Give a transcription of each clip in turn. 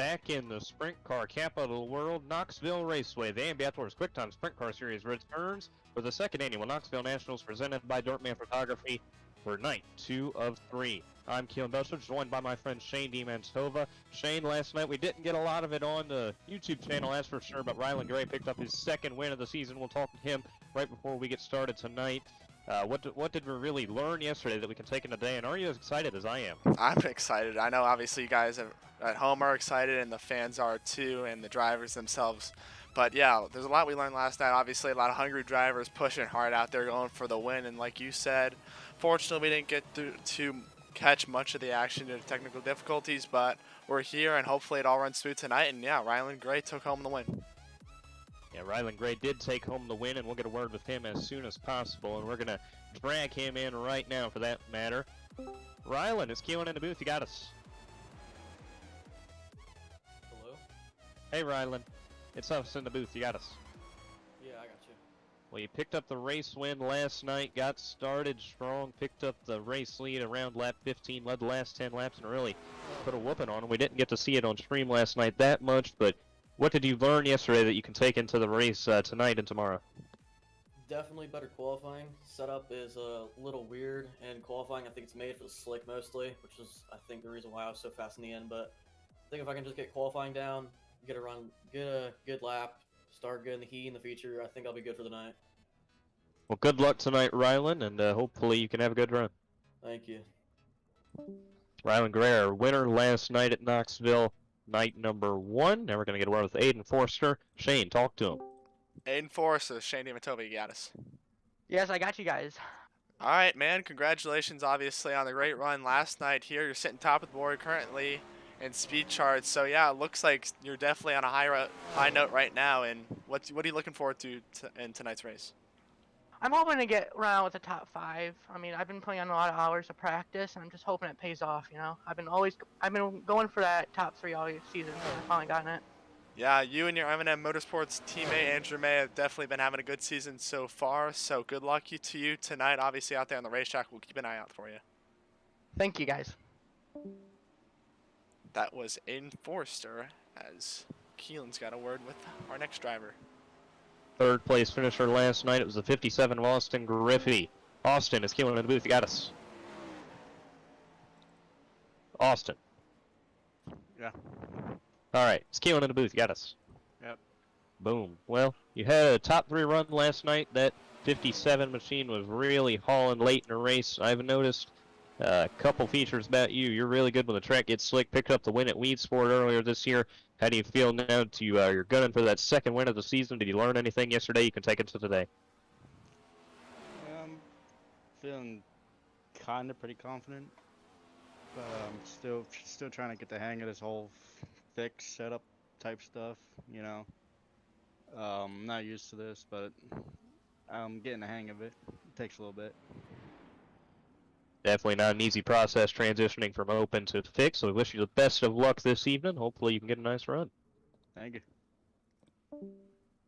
Back in the sprint car capital of the world, Knoxville Raceway, the AMB Outdoors Quicktime Sprint Car Series returns for the second annual Knoxville Nationals presented by Dortmund Photography for night 2 of 3. I'm Kelan Belsha, joined by my friend Shane DiMantova. Shane, last night we didn't get a lot of it on the YouTube channel, that's for sure, but Rylan Gray picked up his second win of the season. We'll talk to him right before we get started tonight. What did we really learn yesterday that we can take in today, and are you as excited as I am? I'm excited. I know obviously you guys at home are excited, and the fans are too, and the drivers themselves. But yeah, there's a lot we learned last night. Obviously, a lot of hungry drivers pushing hard out there, going for the win. And like you said, fortunately, we didn't get to catch much of the action due to technical difficulties. But we're here, and hopefully it all runs smooth tonight. And yeah, Rylan Gray took home the win. Yeah, Rylan Gray did take home the win, and we'll get a word with him as soon as possible. And we're going to drag him in right now for that matter. Rylan, it's Kelan in the booth. You got us. Hello? Hey, Rylan. It's us in the booth. You got us. Yeah, I got you. Well, you picked up the race win last night, got started strong, picked up the race lead around lap 15, led the last 10 laps, and really put a whooping on them. We didn't get to see it on stream last night that much, but what did you learn yesterday that you can take into the race tonight and tomorrow? Definitely better qualifying. Setup is a little weird, and qualifying I think it's made for the slick mostly, which is I think the reason why I was so fast in the end. But I think if I can just get qualifying down, get a good lap, start getting the heat in the feature, I think I'll be good for the night. Well, good luck tonight, Rylan, and hopefully you can have a good run. Thank you. Rylan Gray, our winner last night at Knoxville, night number 1. Now we're going to get a word with Aiden Forster. Shane, talk to him. Aiden Forster, Shane DiMantova, you got us. Yes, I got you guys. All right, man. Congratulations, obviously, on the great run last night here. You're sitting top of the board currently in speed charts. So, yeah, it looks like you're definitely on a high note right now. And what are you looking forward to in tonight's race? I'm hoping to get around with the top 5. I mean, I've been putting on a lot of hours of practice, and I'm just hoping it pays off, you know. I've been going for that top 3 all season, and I finally gotten it. Yeah, you and your M&M Motorsports teammate, Andrew May, have definitely been having a good season so far. So good luck to you tonight. Obviously, out there on the racetrack, we'll keep an eye out for you. Thank you, guys. That was Aiden Forster, as Keelan's got a word with our next driver. Third place finisher last night, it was the 57 of Austin Griffey. Austin, is Kelan in the booth. You got us. Austin. Yeah. All right, it's Kelan in the booth. You got us. Yep. Boom. Well, you had a top 3 run last night. That 57 machine was really hauling late in the race. I've noticed a couple features about you. You're really good when the track gets slick. Picked up the win at Weed Sport earlier this year. How do you feel now you're gunning for that second win of the season? Did you learn anything yesterday you can take into today? I'm feeling kind of pretty confident, but I'm still trying to get the hang of this whole fix setup type stuff, you know. I'm not used to this, but I'm getting the hang of it. It takes a little bit. Definitely not an easy process transitioning from open to fix, so we wish you the best of luck this evening. Hopefully you can get a nice run. Thank you.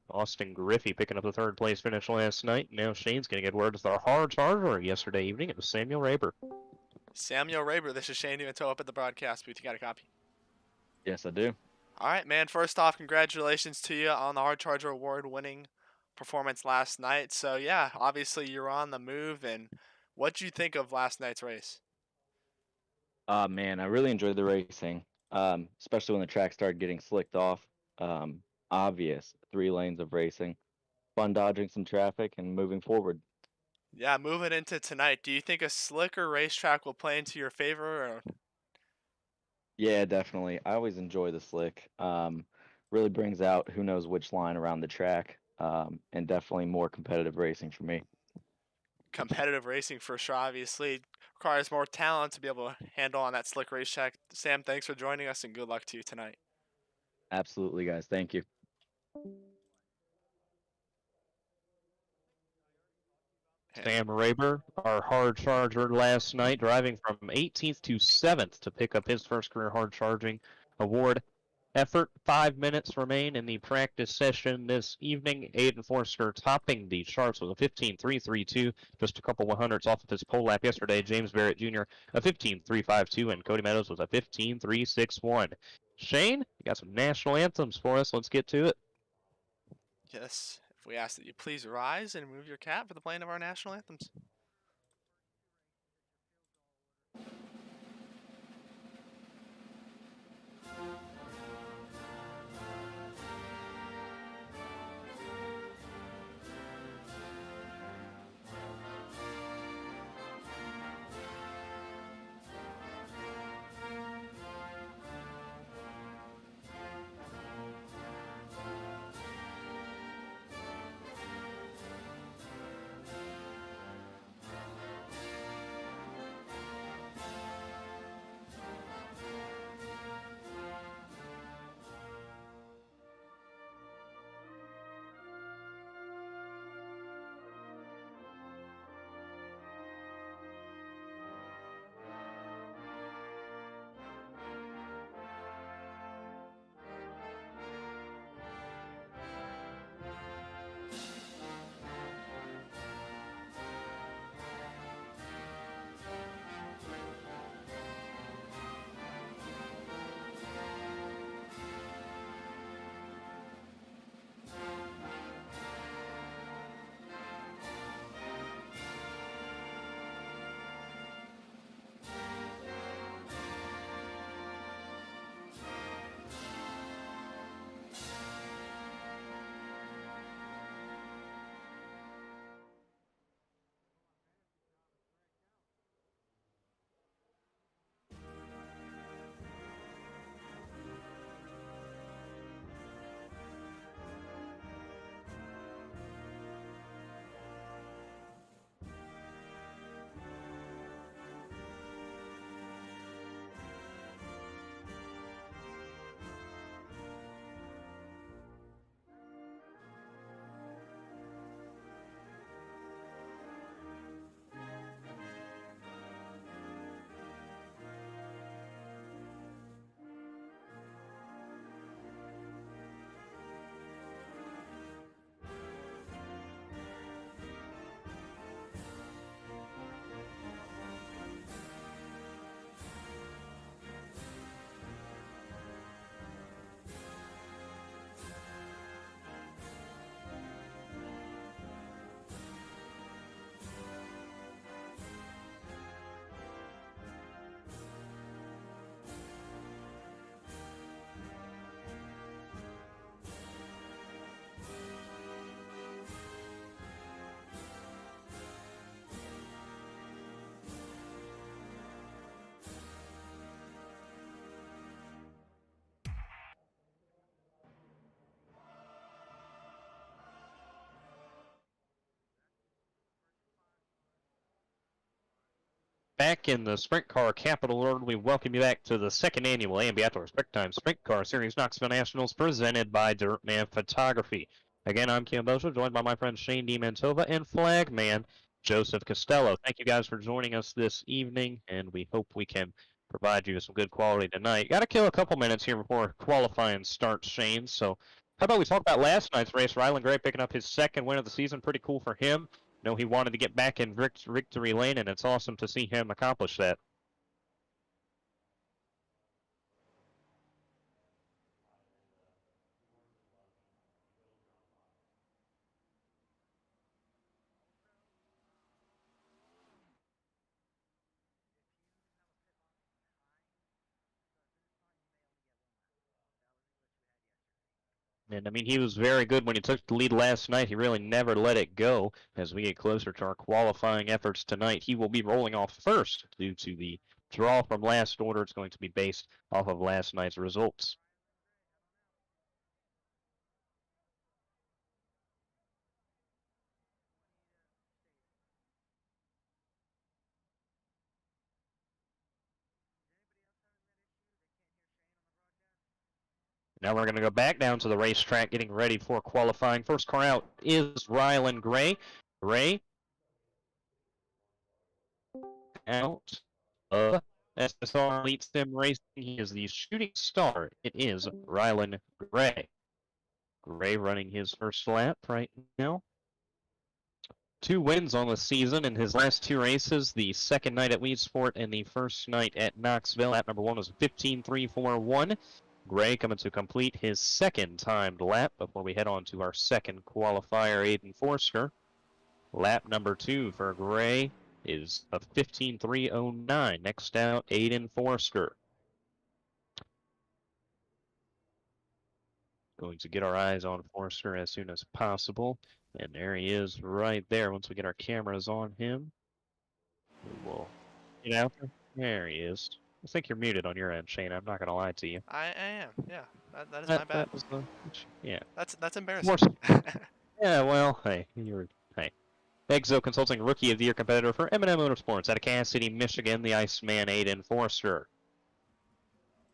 Austin Griffey picking up the third place finish last night. Now Shane's going to get word with our hard charger yesterday evening. It was Samuel Raber. Samuel Raber, this is Shane DiMantova up at the broadcast booth. You got a copy? Yes, I do. All right, man. First off, congratulations to you on the Hard Charger Award-winning performance last night. So, yeah, obviously you're on the move. And what did you think of last night's race? Man, I really enjoyed the racing, especially when the track started getting slicked off. Obvious 3 lanes of racing, fun dodging some traffic and moving forward. Yeah, moving into tonight, do you think a slicker racetrack will play into your favor? Or? Yeah, definitely. I always enjoy the slick. Really brings out who knows which line around the track, and definitely more competitive racing for me. Competitive racing for sure, obviously requires more talent to be able to handle on that slick racetrack. Sam, thanks for joining us and good luck to you tonight. Absolutely, guys. Thank you. Sam Raber, our hard charger last night, driving from 18th to 7th to pick up his first career hard charging award. Effort, 5 minutes remain in the practice session this evening. Aiden Forster topping the charts with a 15.332, just a couple 100s off of his pole lap yesterday. James Barrett Jr. a 15.352, and Cody Meadows was a 15.361. Shane, you got some national anthems for us. Let's get to it. Yes, if we ask that you please rise and remove your cap for the playing of our national anthems. Back in the Sprint Car Capital World, we welcome you back to the second annual AMB Outdoors Quicktime Sprint Car Series Knoxville Nationals presented by Dirtman Photography. Again, I'm Kelan Belsha, joined by my friend Shane DiMantova and Flagman Joseph Costello. Thank you guys for joining us this evening, and we hope we can provide you with some good quality tonight. Got to kill a couple minutes here before qualifying starts, Shane. So how about we talk about last night's race? Rylan Gray picking up his second win of the season. Pretty cool for him. Know he wanted to get back in victory lane, and it's awesome to see him accomplish that. And I mean, he was very good when he took the lead last night. He really never let it go. As we get closer to our qualifying efforts tonight, he will be rolling off first due to the draw from last order. It's going to be based off of last night's results. Now we're going to go back down to the racetrack, getting ready for qualifying. First car out is Rylan Gray. Gray out of SSR Elite Sim Racing. He is the shooting star. It is Rylan Gray. Gray running his first lap right now. 2 wins on the season in his last 2 races, the second night at Weedsport and the first night at Knoxville. Lap number 1 was 15.341. Gray coming to complete his second timed lap before we head on to our second qualifier, Aiden Forsker. Lap number 2 for Gray is a 15.309. Next out, Aiden Forsker. Going to get our eyes on Forster as soon as possible. And there he is right there. Once we get our cameras on him, we will get out there. There he is. I think you're muted on your end, Shane. I'm not going to lie to you. I am. Yeah, that is my bad. That was the, yeah. That's embarrassing. Yeah, well, hey. Exo Consulting Rookie of the Year competitor for M&M Motorsports out of Cass City, Michigan, the Iceman Aiden Forster.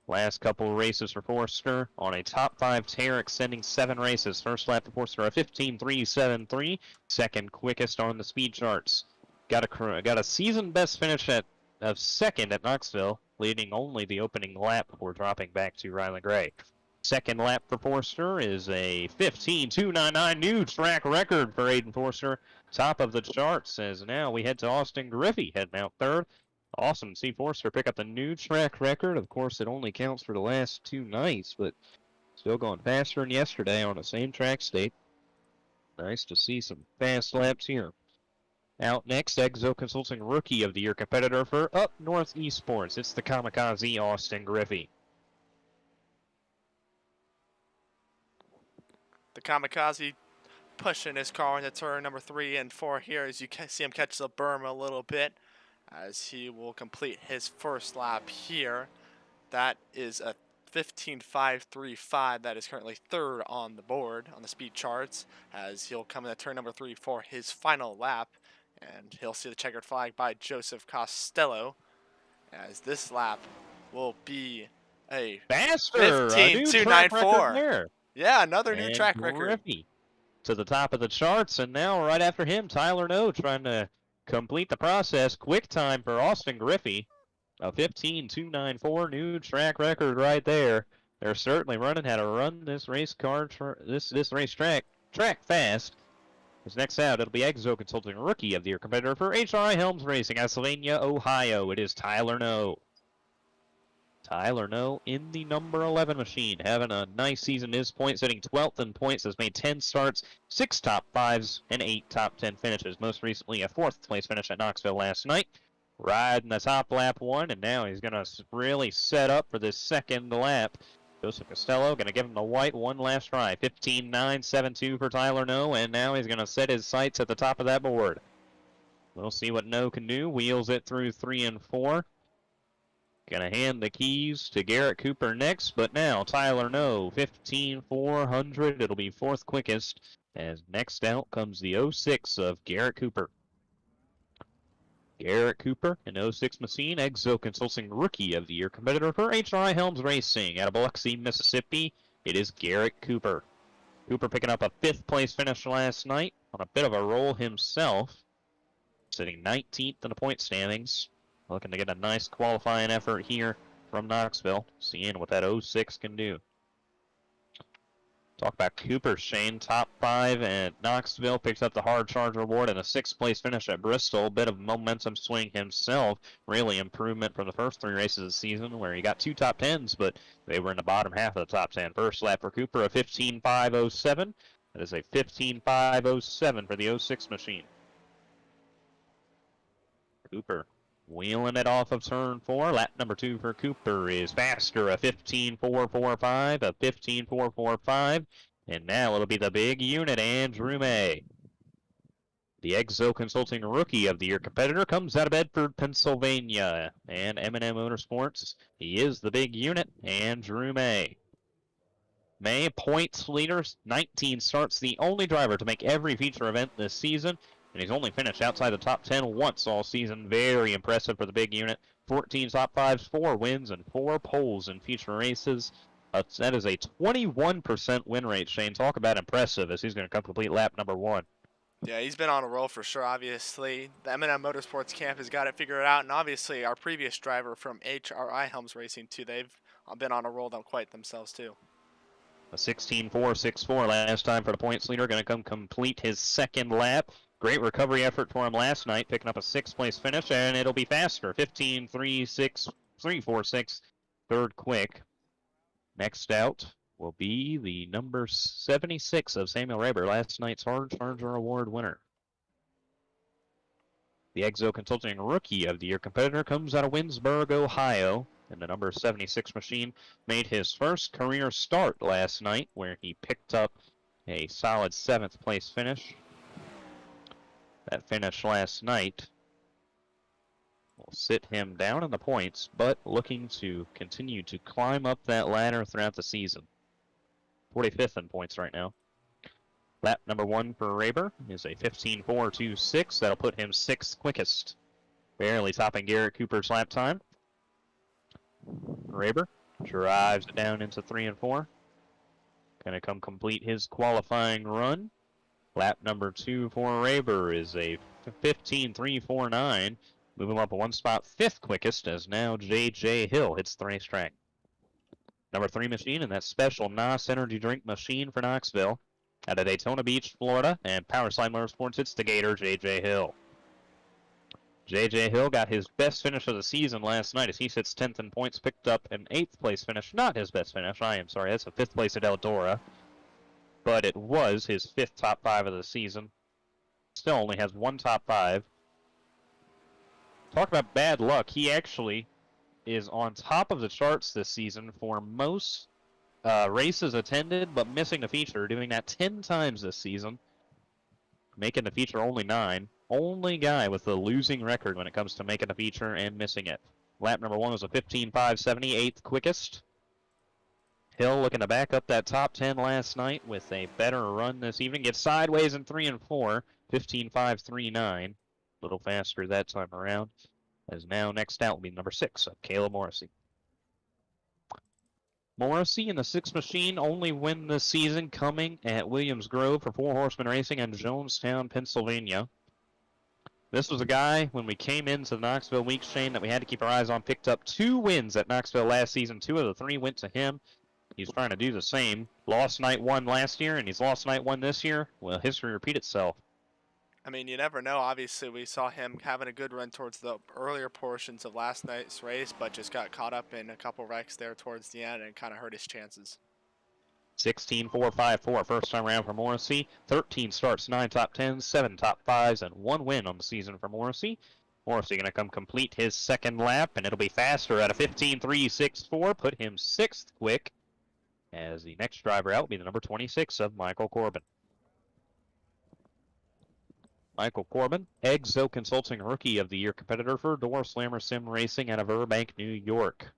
Last couple races for Forster on a top 5 tear, extending 7 races. First lap for Forster, a 15.373. Second quickest on the speed charts. Got a season best finish of second at Knoxville, leading only the opening lap before dropping back to Ryland Gray. Second lap for Forster is a 15.299, new track record for Aiden Forster. Top of the charts as now we head to Austin Griffey, heading out third. Awesome to see Forster pick up the new track record. Of course, it only counts for the last 2 nights, but still going faster than yesterday on the same track state. Nice to see some fast laps here. Out next, Exo Consulting Rookie of the Year competitor for Up North Esports. It's the Kamikaze Austin Griffey. The Kamikaze pushing his car into turn number 3 and 4 here as you can see him catch the berm a little bit as he will complete his first lap here. That is a 15.535. That is currently third on the board on the speed charts as he'll come into turn number 3 for his final lap, and he'll see the checkered flag by Joseph Costello as this lap will be a faster 15.294. Yeah, another new track record. To the top of the charts, and now right after him, Tyler No trying to complete the process. Quick time for Austin Griffey, a 15.294, new track record right there. They're certainly running how to run this race car, this race track fast. As next out, it'll be Exo Consulting Rookie of the Year competitor for HRI Helms Racing, Sylvania, Ohio. It is Tyler No. Tyler No in the number 11 machine, having a nice season. His points, sitting 12th in points, has made 10 starts, 6 top 5s, and 8 top 10 finishes. Most recently, a 4th place finish at Knoxville last night. Riding the top lap 1, and now he's going to really set up for this second lap. Joseph Costello going to give him the white one last try. 15.972 for Tyler No, and now he's going to set his sights at the top of that board. We'll see what No can do. Wheels it through 3 and 4. Gonna hand the keys to Garrett Cooper next, but now Tyler No, 15.400. It'll be 4th quickest, as next out comes the 06 of Garrett Cooper. Garrett Cooper, an 06 machine, Exo Consulting Rookie of the Year competitor for HRI Helms Racing out of Biloxi, Mississippi. It is Garrett Cooper. Cooper picking up a 5th place finish last night on a bit of a roll himself, sitting 19th in the point standings. Looking to get a nice qualifying effort here from Knoxville. Seeing what that 06 can do. Talk about Cooper, Shane. Top 5 at Knoxville. Picks up the hard charge reward and a 6th place finish at Bristol. Bit of momentum swing himself. Really improvement from the first 3 races of the season where he got 2 top 10s, but they were in the bottom half of the top 10. First lap for Cooper, a 15.507. That is a 15.507 for the 06 machine. Cooper wheeling it off of turn 4. Lap number 2 for Cooper is faster, a 15.445, a 15.445. And now it'll be the big unit, Andrew May. The Exo Consulting Rookie of the Year competitor comes out of Bedford, Pennsylvania. And M&M Motorsports, he is the big unit, Andrew May. May, points leaders, 19 starts, the only driver to make every feature event this season. And he's only finished outside the top 10 once all season. Very impressive for the big unit. 14 top 5s, 4 wins, and 4 poles in feature races. That is a 21% win rate, Shane. Talk about impressive as he's going to come complete lap number 1. Yeah, he's been on a roll for sure, obviously. The M&M Motorsports camp has got it figured out. And obviously our previous driver from HRI Helms Racing, too, they've been on a roll quite themselves, too. A 16.464 last time for the points leader. Going to come complete his second lap. Great recovery effort for him last night, picking up a 6th place finish, and it'll be faster. 15.36346, 3rd quick. Next out will be the number 76 of Samuel Raber, last night's Hard Charger Award winner. The Exo Consulting Rookie of the Year competitor comes out of Winsburg, Ohio, and the number 76 machine made his first career start last night, where he picked up a solid 7th place finish. That finish last night will sit him down in the points, but looking to continue to climb up that ladder throughout the season. 45th in points right now. Lap number 1 for Raber is a 15.426. That'll put him 6th quickest, barely topping Garrett Cooper's lap time. Raber drives it down into 3 and 4. Gonna come complete his qualifying run. Lap number 2 for Raber is a 15.349. Move him up 1 spot, 5th quickest, as now J.J. Hill hits the racetrack. Number 3 machine, and that special NOS energy drink machine for Knoxville. Out of Daytona Beach, Florida, and Powerslide Motorsports Instigator, J.J. Hill. J.J. Hill got his best finish of the season last night as he sits 10th in points, picked up an 8th place finish. Not his best finish, I am sorry, that's a 5th place at Eldora. But it was his 5th top 5 of the season. Still only has 1 top 5. Talk about bad luck, he actually is on top of the charts this season for most races attended, but missing the feature, doing that 10 times this season. Making the feature only 9. Only guy with the losing record when it comes to making the feature and missing it. Lap number 1 was a 15.570, 8th quickest. Hill looking to back up that top 10 last night with a better run this evening. Gets sideways in 3 and 4, 15.539. A little faster that time around. As now next out will be number 6 of Caleb Morrissey. Morrissey in the 6 machine, only win this season coming at Williams Grove for 4 Horsemen Racing in Jonestown, Pennsylvania. This was a guy, when we came into the Knoxville week, Shane, that we had to keep our eyes on. Picked up 2 wins at Knoxville last season. 2 of the 3 went to him. He's trying to do the same. Lost night 1 last year, and he's lost night 1 this year. Will history repeat itself? I mean, you never know. Obviously, we saw him having a good run towards the earlier portions of last night's race, but just got caught up in a couple wrecks there towards the end and kind of hurt his chances. 16.454 first time around for Morrissey. 13 starts, 9 top 10s, 7 top 5s, and 1 win on the season for Morrissey. Morrissey going to come complete his 2nd lap, and it'll be faster at a 15.364. Put him 6th quick, as the next driver out will be the number 26 of Michael Corbin. Michael Corbin, Exo Consulting Rookie of the Year competitor for Door Slammer Sim Racing out of Burbank, New York.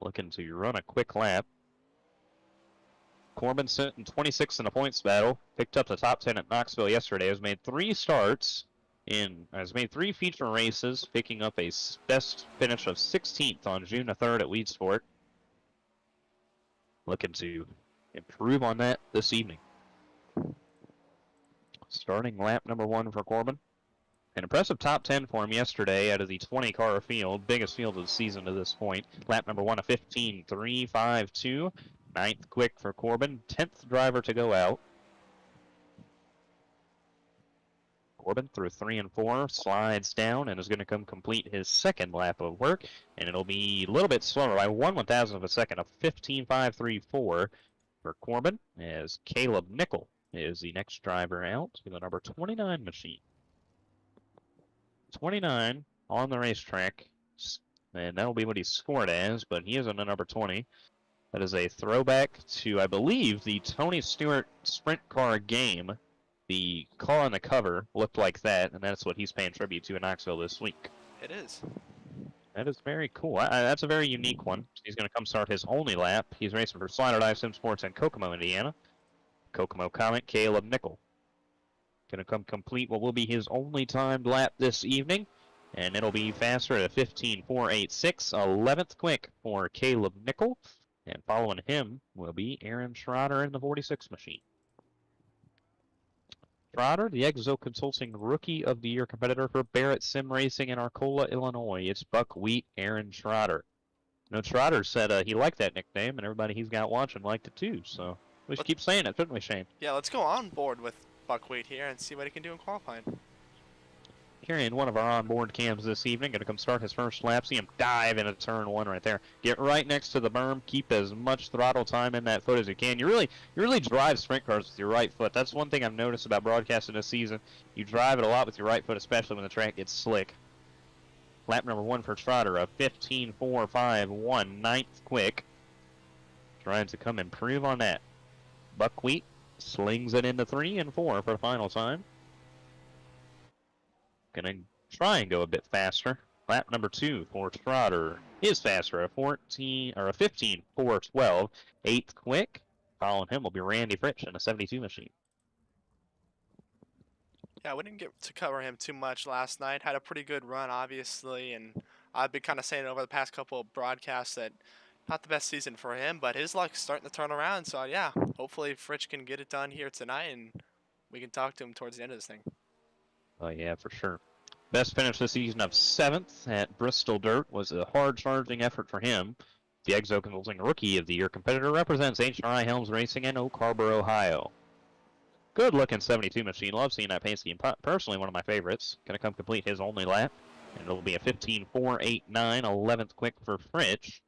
Looking to run a quick lap. Corbin sitting 26th in the points battle. Picked up the top 10 at Knoxville yesterday. Has made 3 starts has made 3 feature races, picking up a best finish of 16th on June the 3rd at Weed Sport. Looking to improve on that this evening. Starting lap number 1 for Corbin. An impressive top 10 for him yesterday out of the 20-car field. Biggest field of the season to this point. Lap number 1, a 15.352. 9th quick for Corbin. 10th driver to go out. Corbin through 3 and 4. Slides down and is going to come complete his 2nd lap of work. And it'll be a little bit slower by 1/1000th of a second. A 15.534 for Corbin as Caleb Nickel is the next driver out to the number 29 machine. 29 on the racetrack, and that'll be what he scored as, but he is on the number 20. That is a throwback to, I believe, the Tony Stewart sprint car game. The car on the cover looked like that, and that's what he's paying tribute to in Knoxville this week. It is. That is very cool. That's a very unique one. He's going to come start his only lap. He's racing for Slider Dive Sim Sports in Kokomo, Indiana. Kokomo Comet, Caleb Nickel. Going to come complete what will be his only timed lap this evening. And it'll be faster at a 15.486. 11th quick for Caleb Nickel. And following him will be Aaron Schroeder in the 46 machine. Schroeder, the Exo Consulting Rookie of the Year competitor for Barrett Sim Racing in Arcola, Illinois. It's Buckwheat Aaron Schroeder. You know, Schroeder said he liked that nickname, and everybody he's got watching liked it too, so we should keep saying it, shouldn't we, Shane? Yeah, let's go on board with Buckwheat here and see what he can do in qualifying. carrying one of our onboard cams this evening. Going to come start his first lap. See him dive into turn 1 right there. Get right next to the berm. Keep as much throttle time in that foot as you can. You really drive sprint cars with your right foot. That's one thing I've noticed about broadcasting this season. You drive it a lot with your right foot, especially when the track gets slick. Lap number 1 for Trotter, a 15.451, ninth quick. Trying to come improve on that. Buckwheat slings it into 3 and 4 for the final time. Gonna try and go a bit faster. Lap number 2 for Trotter is faster, a 15.412, eighth quick. Following him will be Randy Fritsch in a 72 machine. Yeah, we didn't get to cover him too much last night. Had a pretty good run, obviously, and I've been kind of saying over the past couple of broadcasts that not the best season for him, but his luck's starting to turn around. So, yeah, hopefully Fritsch can get it done here tonight, and we can talk to him towards the end of this thing. Oh, yeah, for sure. Best finish this season of 7th at Bristol Dirt was a hard-charging effort for him. The Exo Consulting Rookie of the Year competitor represents HRI Helms Racing in Oak Harbor, Ohio. Good-looking 72 machine. Love seeing that paint scheme. Personally, one of my favorites. Going to come complete his only lap. And it'll be a 15.489, 11th quick for Fritsch.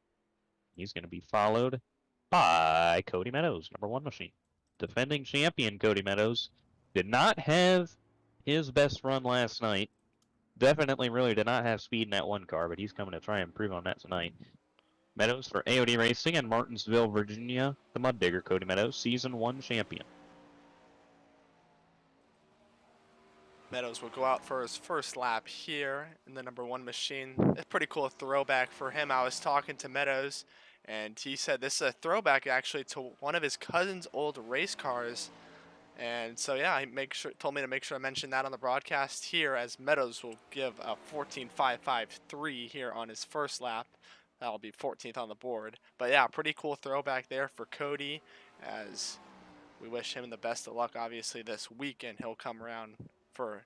He's going to be followed by Cody Meadows, number 1 machine. Defending champion Cody Meadows did not have his best run last night. Definitely really did not have speed in that one car, but he's coming to try and improve on that tonight. Meadows for AOD Racing in Martinsville, Virginia. The Mud Digger, Cody Meadows, Season 1 champion. Meadows will go out for his first lap here in the number 1 machine. A pretty cool throwback for him. I was talking to Meadows, and he said this is a throwback actually to one of his cousin's old race cars. And so, yeah, he told me to make sure I mention that on the broadcast here, as Meadows will give a 14.553 here on his first lap. That'll be 14th on the board. But, yeah, pretty cool throwback there for Cody, as we wish him the best of luck, obviously, this weekend. He'll come around to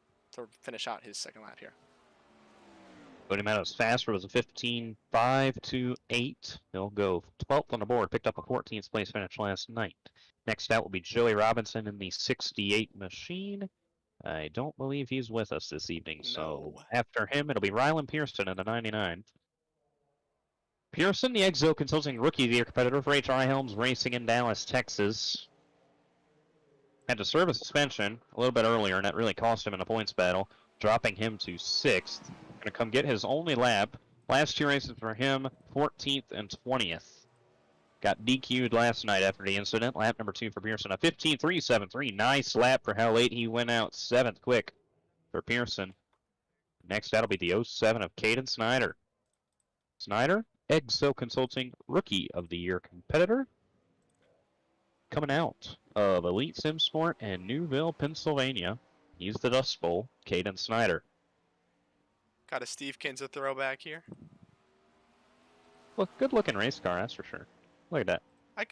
finish out his second lap here. Cody Meadows faster was a 15.528. He'll go 12th on the board. Picked up a 14th place finish last night. Next out will be Joey Robinson in the 68 machine. I don't believe he's with us this evening, so after him it'll be Rylan Pearson in the 99. Pearson, the Exo Consulting Rookie of the Year competitor for HRI Helms Racing in Dallas, Texas. Had to serve a suspension a little bit earlier, and that really cost him in a points battle, dropping him to 6th. Going to come get his only lap. Last 2 races for him, 14th and 20th. Got DQ'd last night after the incident. Lap number 2 for Pearson, a 15.373. Nice lap for how late he went out. 7th quick for Pearson. Next out will be the 07 of Caden Snyder. Snyder, Exo Consulting Rookie of the Year competitor. Coming out of Elite Sim Sport in Newville, Pennsylvania. He's the Dust Bowl, Caden Snyder. Got a Steve Kinza throwback here. Look, good-looking race car, that's for sure. Look at that. I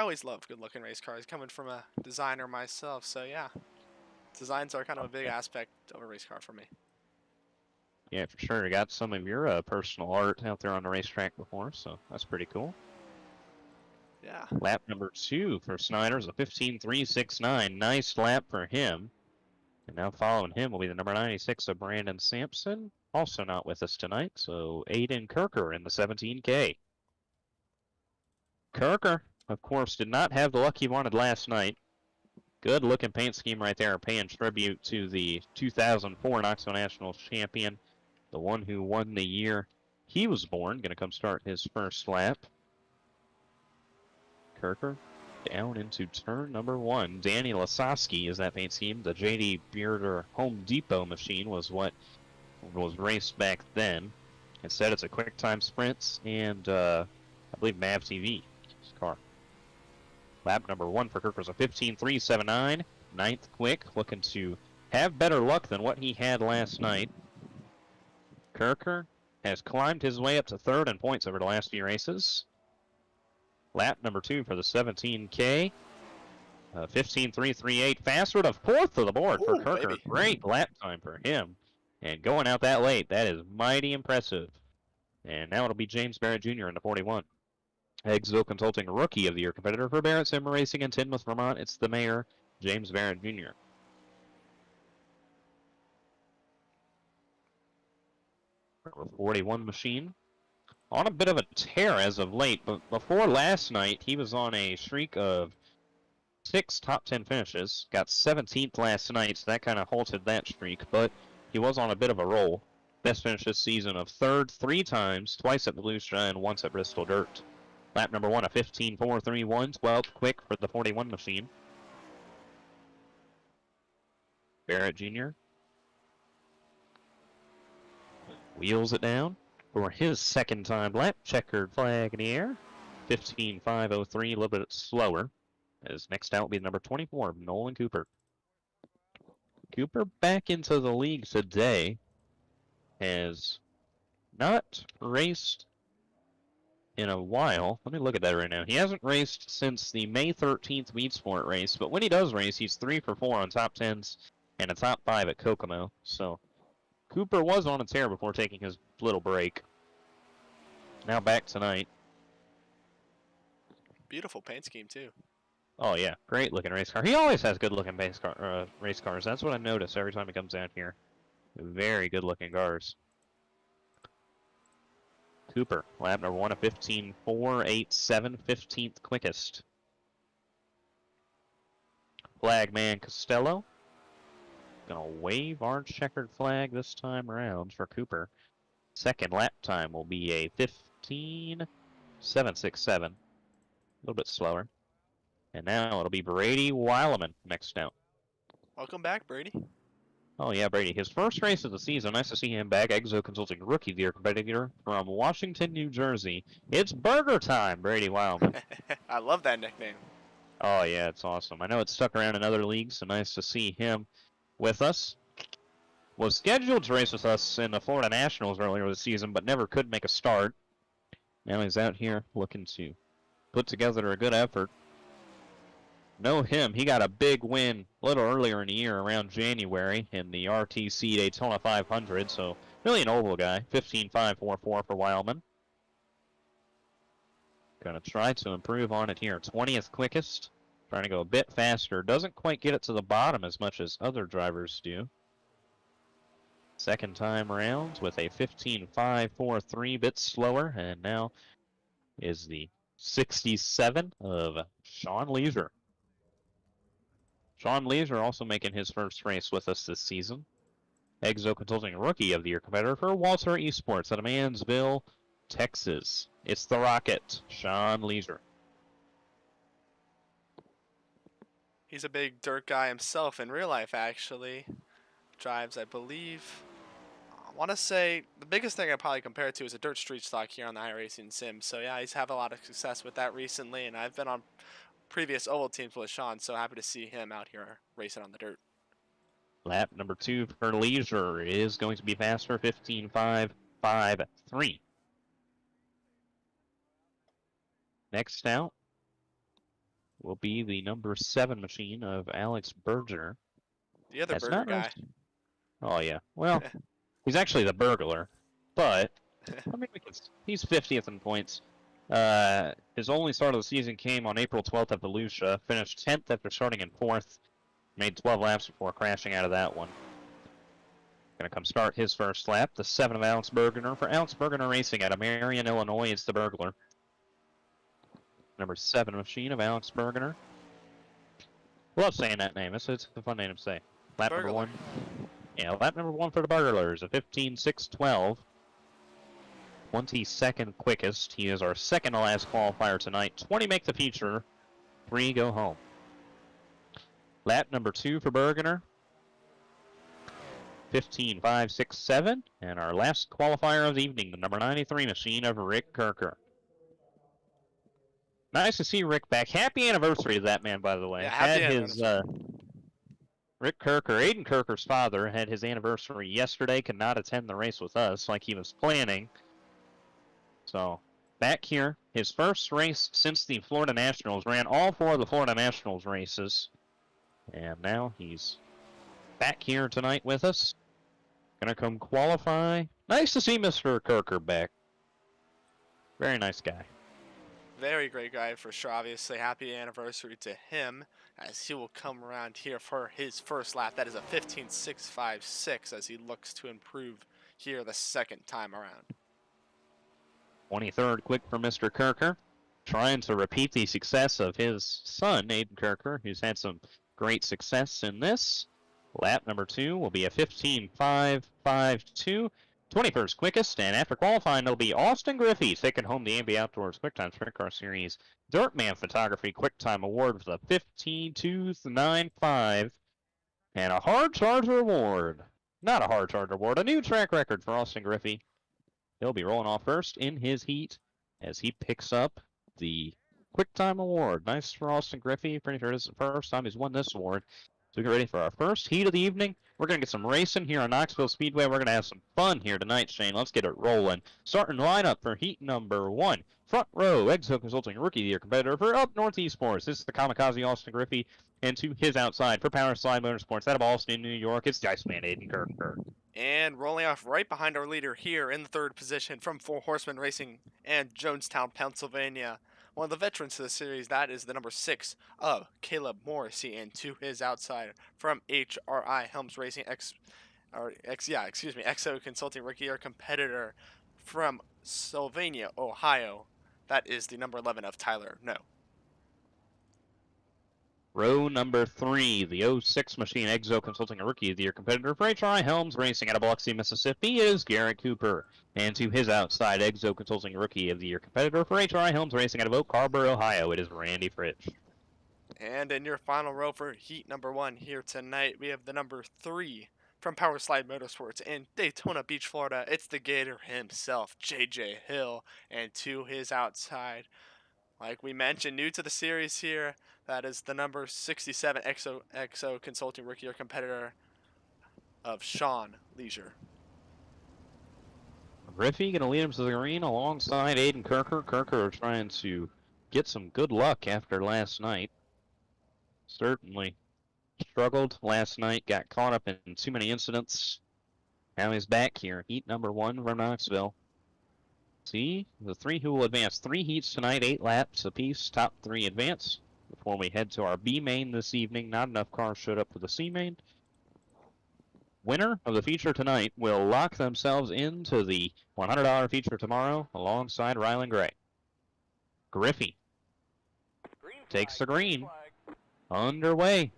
always love good-looking race cars, coming from a designer myself. So yeah, designs are kind of a big aspect of a race car for me. Yeah, for sure. You got some of your personal art out there on the racetrack before, so that's pretty cool. Yeah. Lap number 2 for Snyder is a 15.369. Nice lap for him. And now following him will be the number 96 of Brandon Sampson. Also not with us tonight, so Aiden Kirker in the 17K. Kirker, of course, did not have the luck he wanted last night. Good looking paint scheme right there, paying tribute to the 2004 Knoxville Nationals champion, the one who won the year he was born. Going to come start his first lap. Kirker down into turn number 1. Danny Lasowski is that paint scheme. The J.D. Bearder Home Depot machine was what was raced back then. Instead, it's a Quicktime Sprints and I believe Mav TV car. Lap number 1 for Kirker was a 15.379. 9th quick, looking to have better luck than what he had last night. Kirker has climbed his way up to 3rd in points over the last few races. Lap number 2 for the 17K. 15.338. Faster to 4th of the board for Kirker. Baby. Great lap time for him. And going out that late, that is mighty impressive. And now it'll be James Barrett Jr. in the 41. Exo Consulting Rookie of the Year competitor for Barrett Sim Racing in Tinmouth, Vermont. It's the mayor, James Barrett Jr. Number 41 machine. On a bit of a tear as of late, but before last night, he was on a streak of 6 top 10 finishes. Got 17th last night, so that kind of halted that streak, but he was on a bit of a roll. Best finish this season of 3rd 3 times, twice at Belsha and once at Bristol Dirt. Lap number 1, a 15.431, 12th quick for the 41 machine. Barrett Jr. wheels it down for his second time lap. Checkered flag in the air. 15.503, a little bit slower. As next out will be number 24, Nolan Cooper. Cooper back into the league today. Has not raced in a while. Let me look at that right now. He hasn't raced since the May 13th Weed Sport race, but when he does race, he's 3 for 4 on top 10s and a top 5 at Kokomo. So Cooper was on a tear before taking his little break. Now back tonight. Beautiful paint scheme, too. Oh, yeah. Great looking race car. He always has good looking race cars. That's what I notice every time he comes out here. Very good looking cars. Cooper, lap number 1, a 15.487, 15th quickest. Flagman Costello. Gonna wave our checkered flag this time around for Cooper. Second lap time will be a 15.767. A little bit slower. And now it'll be Brady Weileman next out. Welcome back, Brady. Oh yeah, Brady. His first race of the season. Nice to see him back. Exo Consulting Rookie of the Year competitor from Washington, New Jersey. It's burger time, Brady Weileman. I love that nickname. Oh yeah, it's awesome. I know it's stuck around in other leagues, so nice to see him with us. Was scheduled to race with us in the Florida Nationals earlier this season, but never could make a start. Now he's out here looking to put together a good effort. Know him. He got a big win a little earlier in the year, around January, in the RTC Daytona 500. So, really an oval guy. 15.544 for Weileman. Gonna try to improve on it here. 20th quickest. Trying to go a bit faster. Doesn't quite get it to the bottom as much as other drivers do. Second time around with a 15.543, bit slower. And now is the 67 of Sean Leisure. Sean Leisure also making his first race with us this season. Exo Consulting Rookie of the Year competitor for Walter Esports out of Mansville, Texas. It's the Rocket, Sean Leisure. He's a big dirt guy himself in real life, actually. Drives, I believe. I want to say the biggest thing I probably compare it to is a dirt street stock here on the iRacing Sim. So yeah, he's had a lot of success with that recently, and I've been on previous oval teams with Sean, so happy to see him out here racing on the dirt. Lap number 2 for Leisure is going to be faster, 15.553. Next out will be the number 7 machine of Alex Berger. The other burger guy. Oh yeah, well, he's actually the burglar, but I mean, he's 50th in points. His only start of the season came on April 12th at Belsha, finished 10th after starting in 4th, made 12 laps before crashing out of that one. Gonna come start his first lap, the 7 of Alex Bergener. For Alex Bergener Racing out of Marion, Illinois, is the burglar. Number 7 machine of Alex Bergener. Love saying that name, it's a fun name to say. Lap Burglar. number 1. Yeah, lap number 1 for the burglars, a 15.612. 22nd quickest. He is our second to last qualifier tonight. 20 make the feature, 3 go home. Lap number 2 for Bergener. 15.567. And our last qualifier of the evening, the number 93 machine of Rick Kirker. Nice to see Rick back. Happy anniversary to that man, by the way. Yeah, happy anniversary. Rick Kirker, Aiden Kirker's father, had his anniversary yesterday. Could not attend the race with us like he was planning. So, back here, his first race since the Florida Nationals, ran all 4 of the Florida Nationals races. And now he's back here tonight with us. Gonna come qualify. Nice to see Mr. Kirker back. Very nice guy. Very great guy for sure. Obviously, happy anniversary to him as he will come around here for his first lap. That is a 15.656 as he looks to improve here the second time around. 23rd quick for Mr. Kirker, trying to repeat the success of his son, Aiden Kirker, who's had some great success in this. Lap number 2 will be a 15.552. 21st quickest, and after qualifying, it'll be Austin Griffey taking home the AMB Outdoors Quicktime Sprint Car Series Dirtman Photography Quicktime Award for the 15.295, and a hard charger award. Not a hard charger award, a new track record for Austin Griffey. He'll be rolling off first in his heat as he picks up the Quicktime Award. Nice for Austin Griffey. Pretty sure this is the first time he's won this award. So we get ready for our first heat of the evening. We're going to get some racing here on Knoxville Speedway. We're going to have some fun here tonight, Shane. Let's get it rolling. Starting lineup for heat number 1. Front row, Exo Consulting Rookie of the Year competitor for Up North Esports. This is the Kamikaze Austin Griffey. And to his outside for Power Slide Motorsports out of Austin, New York, it's the Iceman Aiden Kirker. And rolling off right behind our leader here in the 3rd position from Four Horsemen Racing and Jonestown, Pennsylvania. One of the veterans of the series, that is the number 6 of Caleb Morrissey, and to his outside from HRI Helms Racing Exo Consulting Rookie Year competitor from Sylvania, Ohio. That is the number 11 of Tyler No. Row number 3, the 06 machine Exo Consulting Rookie of the Year competitor for HRI Helms Racing out of Biloxi, Mississippi is Garrett Cooper. And to his outside, Exo Consulting Rookie of the Year competitor for HRI Helms Racing out of Oak Harbor, Ohio, it is Randy Fritsch. And in your final row for heat number 1 here tonight, we have the number 3 from Power Slide Motorsports in Daytona Beach, Florida. It's the Gator himself, JJ Hill. And to his outside, like we mentioned, new to the series here, that is the number 67 Exo Consulting Rookie Year competitor of Sean Leisure. Griffey going to lead him to the green alongside Aiden Kirker. Kirker trying to get some good luck after last night. Certainly struggled last night, got caught up in too many incidents. Now he's back here, heat number 1 from Knoxville. See, the 3 who will advance 3 heats tonight, 8 laps apiece, top 3 advance. Before we head to our B main this evening, not enough cars showed up for the C main. Winner of the feature tonight will lock themselves into the $100 feature tomorrow alongside Rylan Gray. Griffey takes the green. Underway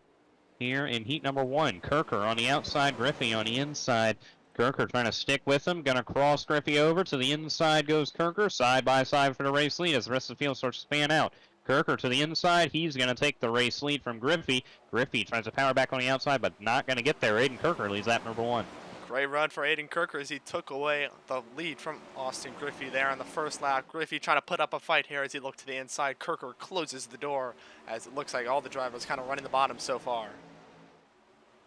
here in heat number 1. Kirker on the outside, Griffey on the inside. Kirker trying to stick with him, gonna cross Griffey over. To the inside goes Kirker, side by side for the race lead as the rest of the field starts to span out. Kirker to the inside, he's gonna take the race lead from Griffey. Griffey tries to power back on the outside, but not gonna get there. Aiden Kirker leads lap number 1. Great run for Aiden Kirker as he took away the lead from Austin Griffey there on the first lap. Griffey trying to put up a fight here as he looked to the inside. Kirker closes the door as it looks like all the drivers kind of running the bottom so far.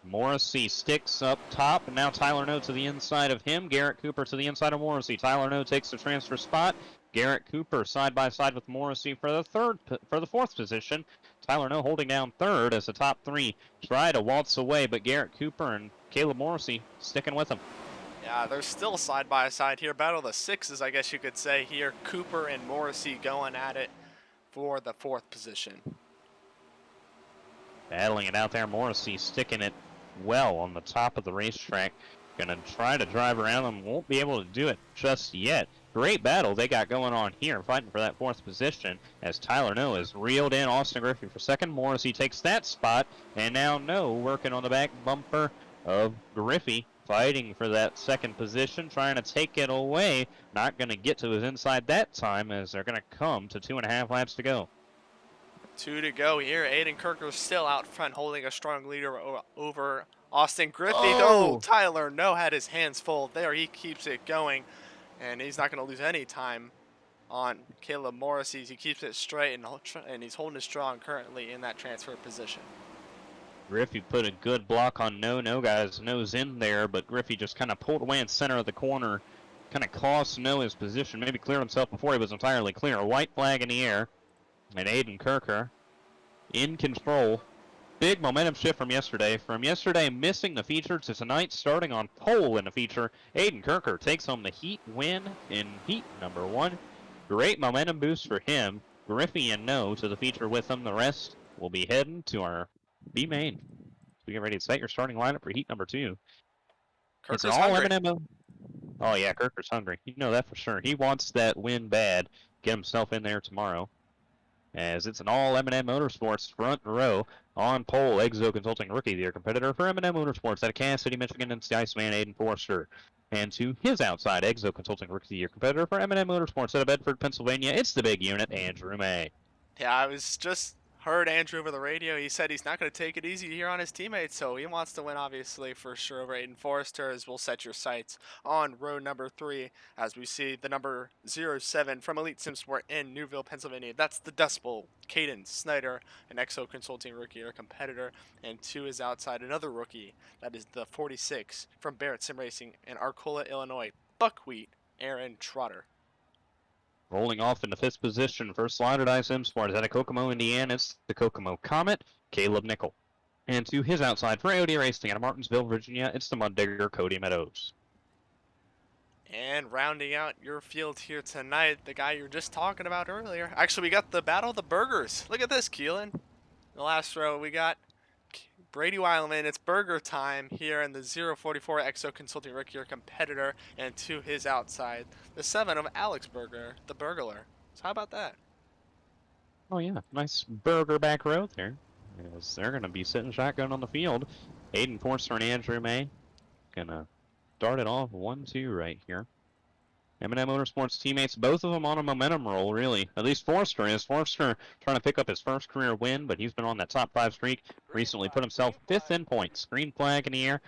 Morrissey sticks up top, and now Tyler No to the inside of him. Garrett Cooper to the inside of Morrissey. Tyler No takes the transfer spot. Garrett Cooper side by side with Morrissey for the 4th position. Tyler No holding down 3rd as the top 3 try to waltz away, but Garrett Cooper and Caleb Morrissey sticking with him. Yeah, they're still side by side here. Battle of the 6s, I guess you could say here. Cooper and Morrissey going at it for the 4th position. Battling it out there. Morrissey sticking it well on the top of the racetrack. Gonna try to drive around them. Won't be able to do it just yet. Great battle they got going on here, fighting for that 4th position as Tyler No is reeled in Austin Griffey for 2nd. Morrissey takes that spot, and now No working on the back bumper of Griffey, fighting for that 2nd position, trying to take it away. Not going to get to his inside that time as they're going to come to 2.5 laps to go. 2 to go here. Aiden Kirker still out front, holding a strong leader over Austin Griffey. Oh, Tyler No had his hands full there. He keeps it going, and he's not going to lose any time on Caleb Morrissey. He keeps it straight, and he's holding it strong currently in that transfer position. Griffey put a good block on No. No got his nose in there, but Griffey just kind of pulled away in center of the corner, kind of cost No his position, maybe cleared himself before he was entirely clear. A white flag in the air, and Aiden Kirker in control. Big momentum shift from yesterday. From yesterday missing the feature to tonight starting on pole in the feature. Aiden Kirker takes home the heat win in heat number 1. Great momentum boost for him. Griffey and No to the feature with him. The rest will be heading to our B main. So we get ready to set your starting lineup for heat number 2. It's an all M&M. Oh yeah, Kirker's hungry. You know that for sure. He wants that win bad. Get himself in there tomorrow. As it's an all M&M Motorsports front row on pole. Exo Consulting Rookie of the Year competitor for M&M Motorsports out of Kansas City, Michigan. It's the Iceman Aiden Forster. And to his outside, Exo Consulting Rookie of the Year competitor for M&M Motorsports out of Bedford, Pennsylvania. It's the big unit, Andrew May. Yeah, I was just heard Andrew over the radio. He said he's not going to take it easy here on his teammates, so he wants to win, obviously, for sure over Aiden Forrester, as we'll set your sights on row number 3 as we see the number 07 from Elite Sim Sport in Newville, Pennsylvania. That's the Dust Bowl, Caden Snyder, an Exo Consulting Rookie or competitor, and to his outside, another rookie. That is the 46 from Barrett Sim Racing in Arcola, Illinois, Buckwheat, Aaron Trotter. Rolling off into 5th position for Slider Dice Sim Sports out of Kokomo, Indiana. It's the Kokomo Comet, Caleb Nickel. And to his outside for AOD Racing out of Martinsville, Virginia, it's the Mud Digger, Cody Meadows. And rounding out your field here tonight, the guy you were just talking about earlier. Actually, we got the Battle of the Burgers. Look at this, Kelan. In the last row, we got Brady Wileman. It's burger time here in the 044 Exo Consulting Rookie Year competitor. And to his outside, the 7 of Alex Burger, the burglar. So how about that? Oh yeah, nice burger back row there. As they're going to be sitting shotgun on the field. Aiden Forster and Andrew May gonna start it off 1-2 right here. M&M Motorsports teammates, both of them on a momentum roll, really. At least Forster is. Forster trying to pick up his first career win, but he's been on that top 5 streak. Recently put himself 5th in points. Green flag in the air.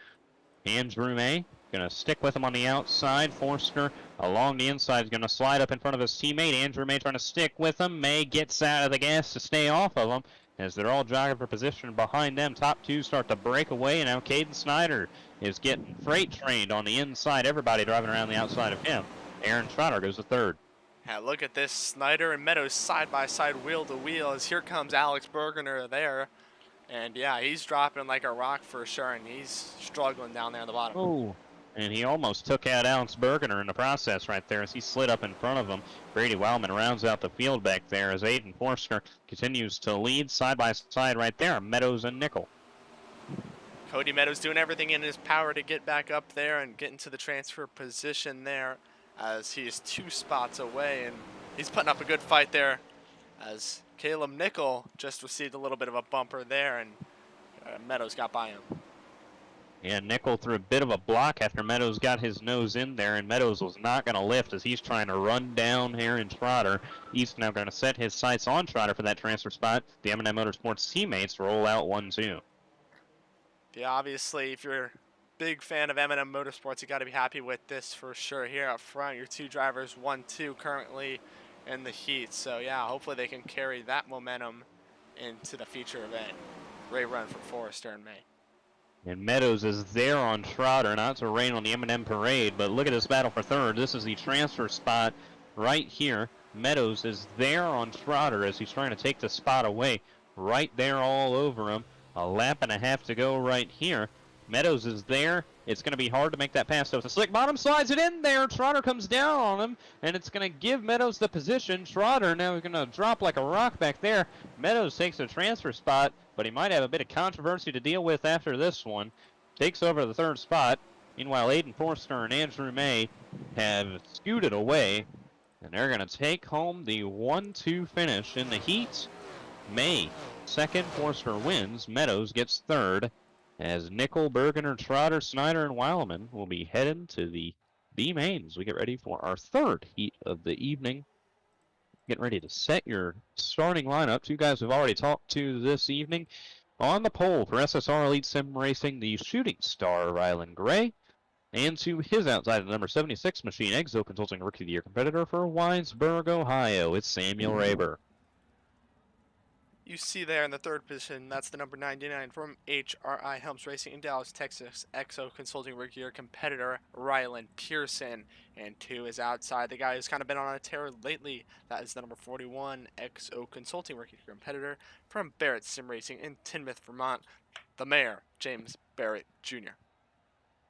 Andrew May gonna stick with him on the outside. Forster along the inside is gonna slide up in front of his teammate. Andrew May trying to stick with him. May gets out of the gas to stay off of him as they're all jogging for position behind them. Top 2 start to break away, and now Caden Snyder is getting freight trained on the inside. Everybody driving around the outside of him. Aaron Trotter goes to 3rd. Yeah, look at this. Snyder and Meadows side by side, wheel to wheel, as here comes Alex Bergener there. And yeah, he's dropping like a rock for sure, and he's struggling down there on the bottom. Oh, and he almost took out Alex Bergener in the process right there as he slid up in front of him. Brady Wildman rounds out the field back there as Aiden Forster continues to lead side by side right there. Meadows and Nickel. Cody Meadows doing everything in his power to get back up there and get into the transfer position there, as he is 2 spots away, and he's putting up a good fight there as Caleb Nickel just received a little bit of a bumper there, and Meadows got by him. Yeah, Nickel threw a bit of a block after Meadows got his nose in there, and Meadows was not going to lift as he's trying to run down Aaron Trotter. He's now going to set his sights on Trotter for that transfer spot. The M&M Motorsports teammates roll out 1-2. Yeah, obviously, if you're big fan of M&M Motorsports, you got to be happy with this for sure. Here up front, your 2 drivers, 1-2 currently in the heat. So yeah, hopefully they can carry that momentum into the feature event. Great run for Forrester and May. And Meadows is there on Trotter, not to rain on the M&M parade, but look at this battle for 3rd. This is the transfer spot right here. Meadows is there on Trotter as he's trying to take the spot away. Right there all over him. A lap and a half to go right here. Meadows is there. It's going to be hard to make that pass. So it's a slick bottom, slides it in there. Trotter comes down on him, and it's going to give Meadows the position. Trotter now is going to drop like a rock back there. Meadows takes a transfer spot, but he might have a bit of controversy to deal with after this one. Takes over the 3rd spot. Meanwhile, Aiden Forster and Andrew May have scooted away, and they're going to take home the 1-2 finish in the heat. May 2nd, Forster wins. Meadows gets 3rd. As Nickel, Bergener, Trotter, Snyder, and Wildman will be heading to the B mains. We get ready for our 3rd heat of the evening. Getting ready to set your starting lineup. 2 guys we've already talked to this evening. On the pole for SSR Elite Sim Racing, the Shooting Star, Rylan Gray. And to his outside, the number 76 machine, Exo Consulting Rookie of the Year competitor for Winesburg, Ohio. It's Samuel Raber. You see there in the 3rd position, that's the number 99 from HRI Helms Racing in Dallas, Texas, Exo Consulting Rookie Year competitor Rylan Pearson. And to his outside, the guy who's kind of been on a tear lately, that is the number 41 Exo Consulting Rookie Year competitor from Barrett Sim Racing in Tinmouth, Vermont, the mayor, James Barrett Jr.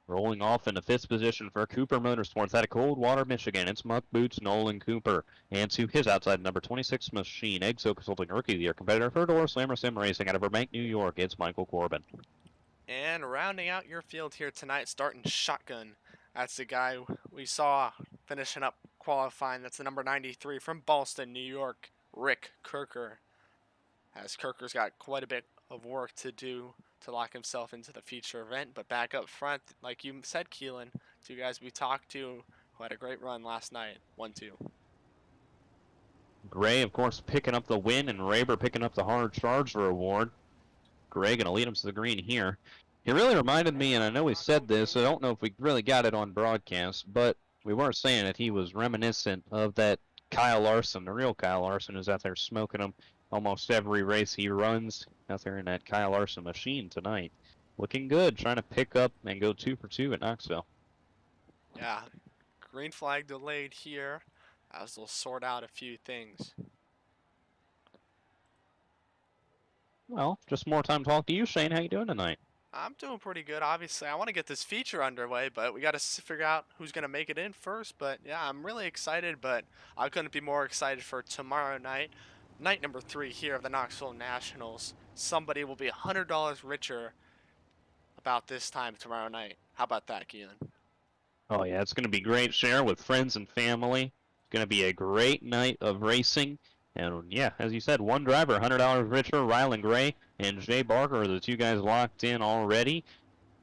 Rolling off into 5th position for Cooper Motorsports out of Coldwater, Michigan. It's Muck Boots Nolan Cooper. And to his outside, number 26 machine, Exo Consulting Rookie of the Year competitor for Door Slammer Sim Racing out of Burbank, New York. It's Michael Corbin. And rounding out your field here tonight, starting shotgun That's the guy we saw finishing up qualifying. That's the number 93 from Boston, New York, Rick Kirker. As Kirker's got quite a bit of work to do to lock himself into the feature event. But back up front, like you said, Kelan, two guys we talked to who had a great run last night, 1-2. Gray, of course, picking up the win, and Raber picking up the hard charger award. Gray going to lead him to the green here. He really reminded me, and I know we said this, I don't know if we really got it on broadcast, but we were saying that he was reminiscent of that Kyle Larson, the real Kyle Larson, who's out there smoking them almost every race he runs out there in that Kyle Larson machine tonight. Looking good, trying to pick up and go 2 for 2 at Knoxville. Yeah, green flag delayed here as they'll sort out a few things. Well, just more time to talk to you, Shane. How you doing tonight? I'm doing pretty good. Obviously, I want to get this feature underway, but we got to figure out who's going to make it in first. But yeah, I'm really excited, but I couldn't be more excited for tomorrow night. Night number 3 here of the Knoxville Nationals. Somebody will be $100 richer about this time tomorrow night. How about that, Kelan? Oh yeah, it's going to be great. Share with friends and family. It's going to be a great night of racing. And yeah, as you said, one driver, $100 richer, Rylan Gray and Jay Barker are the two guys locked in already.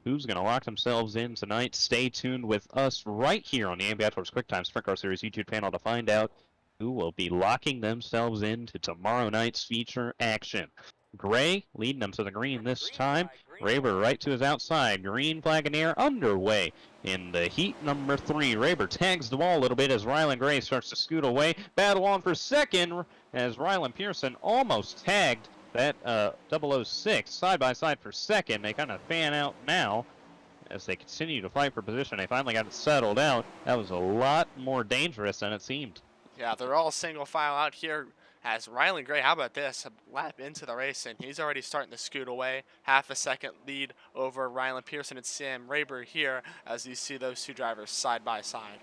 Who's going to lock themselves in tonight? Stay tuned with us right here on the AMB Outdoors Quicktime Sprint Car Series YouTube channel to find out who will be locking themselves into tomorrow night's feature action. Gray leading them to the green this time. Raber right to his outside. Green flag in air underway in the heat number 3. Raber tags the wall a little bit as Rylan Gray starts to scoot away. Battle on for second as Rylan Pearson almost tagged that 006 side by side for second. They kind of fan out now as they continue to fight for position. They finally got it settled out. That was a lot more dangerous than it seemed. Yeah, they're all single file out here as Rylan Gray, how about this, a lap into the race, and he's already starting to scoot away. Half a second lead over Rylan Pearson and Sam Raber here as you see those two drivers side by side.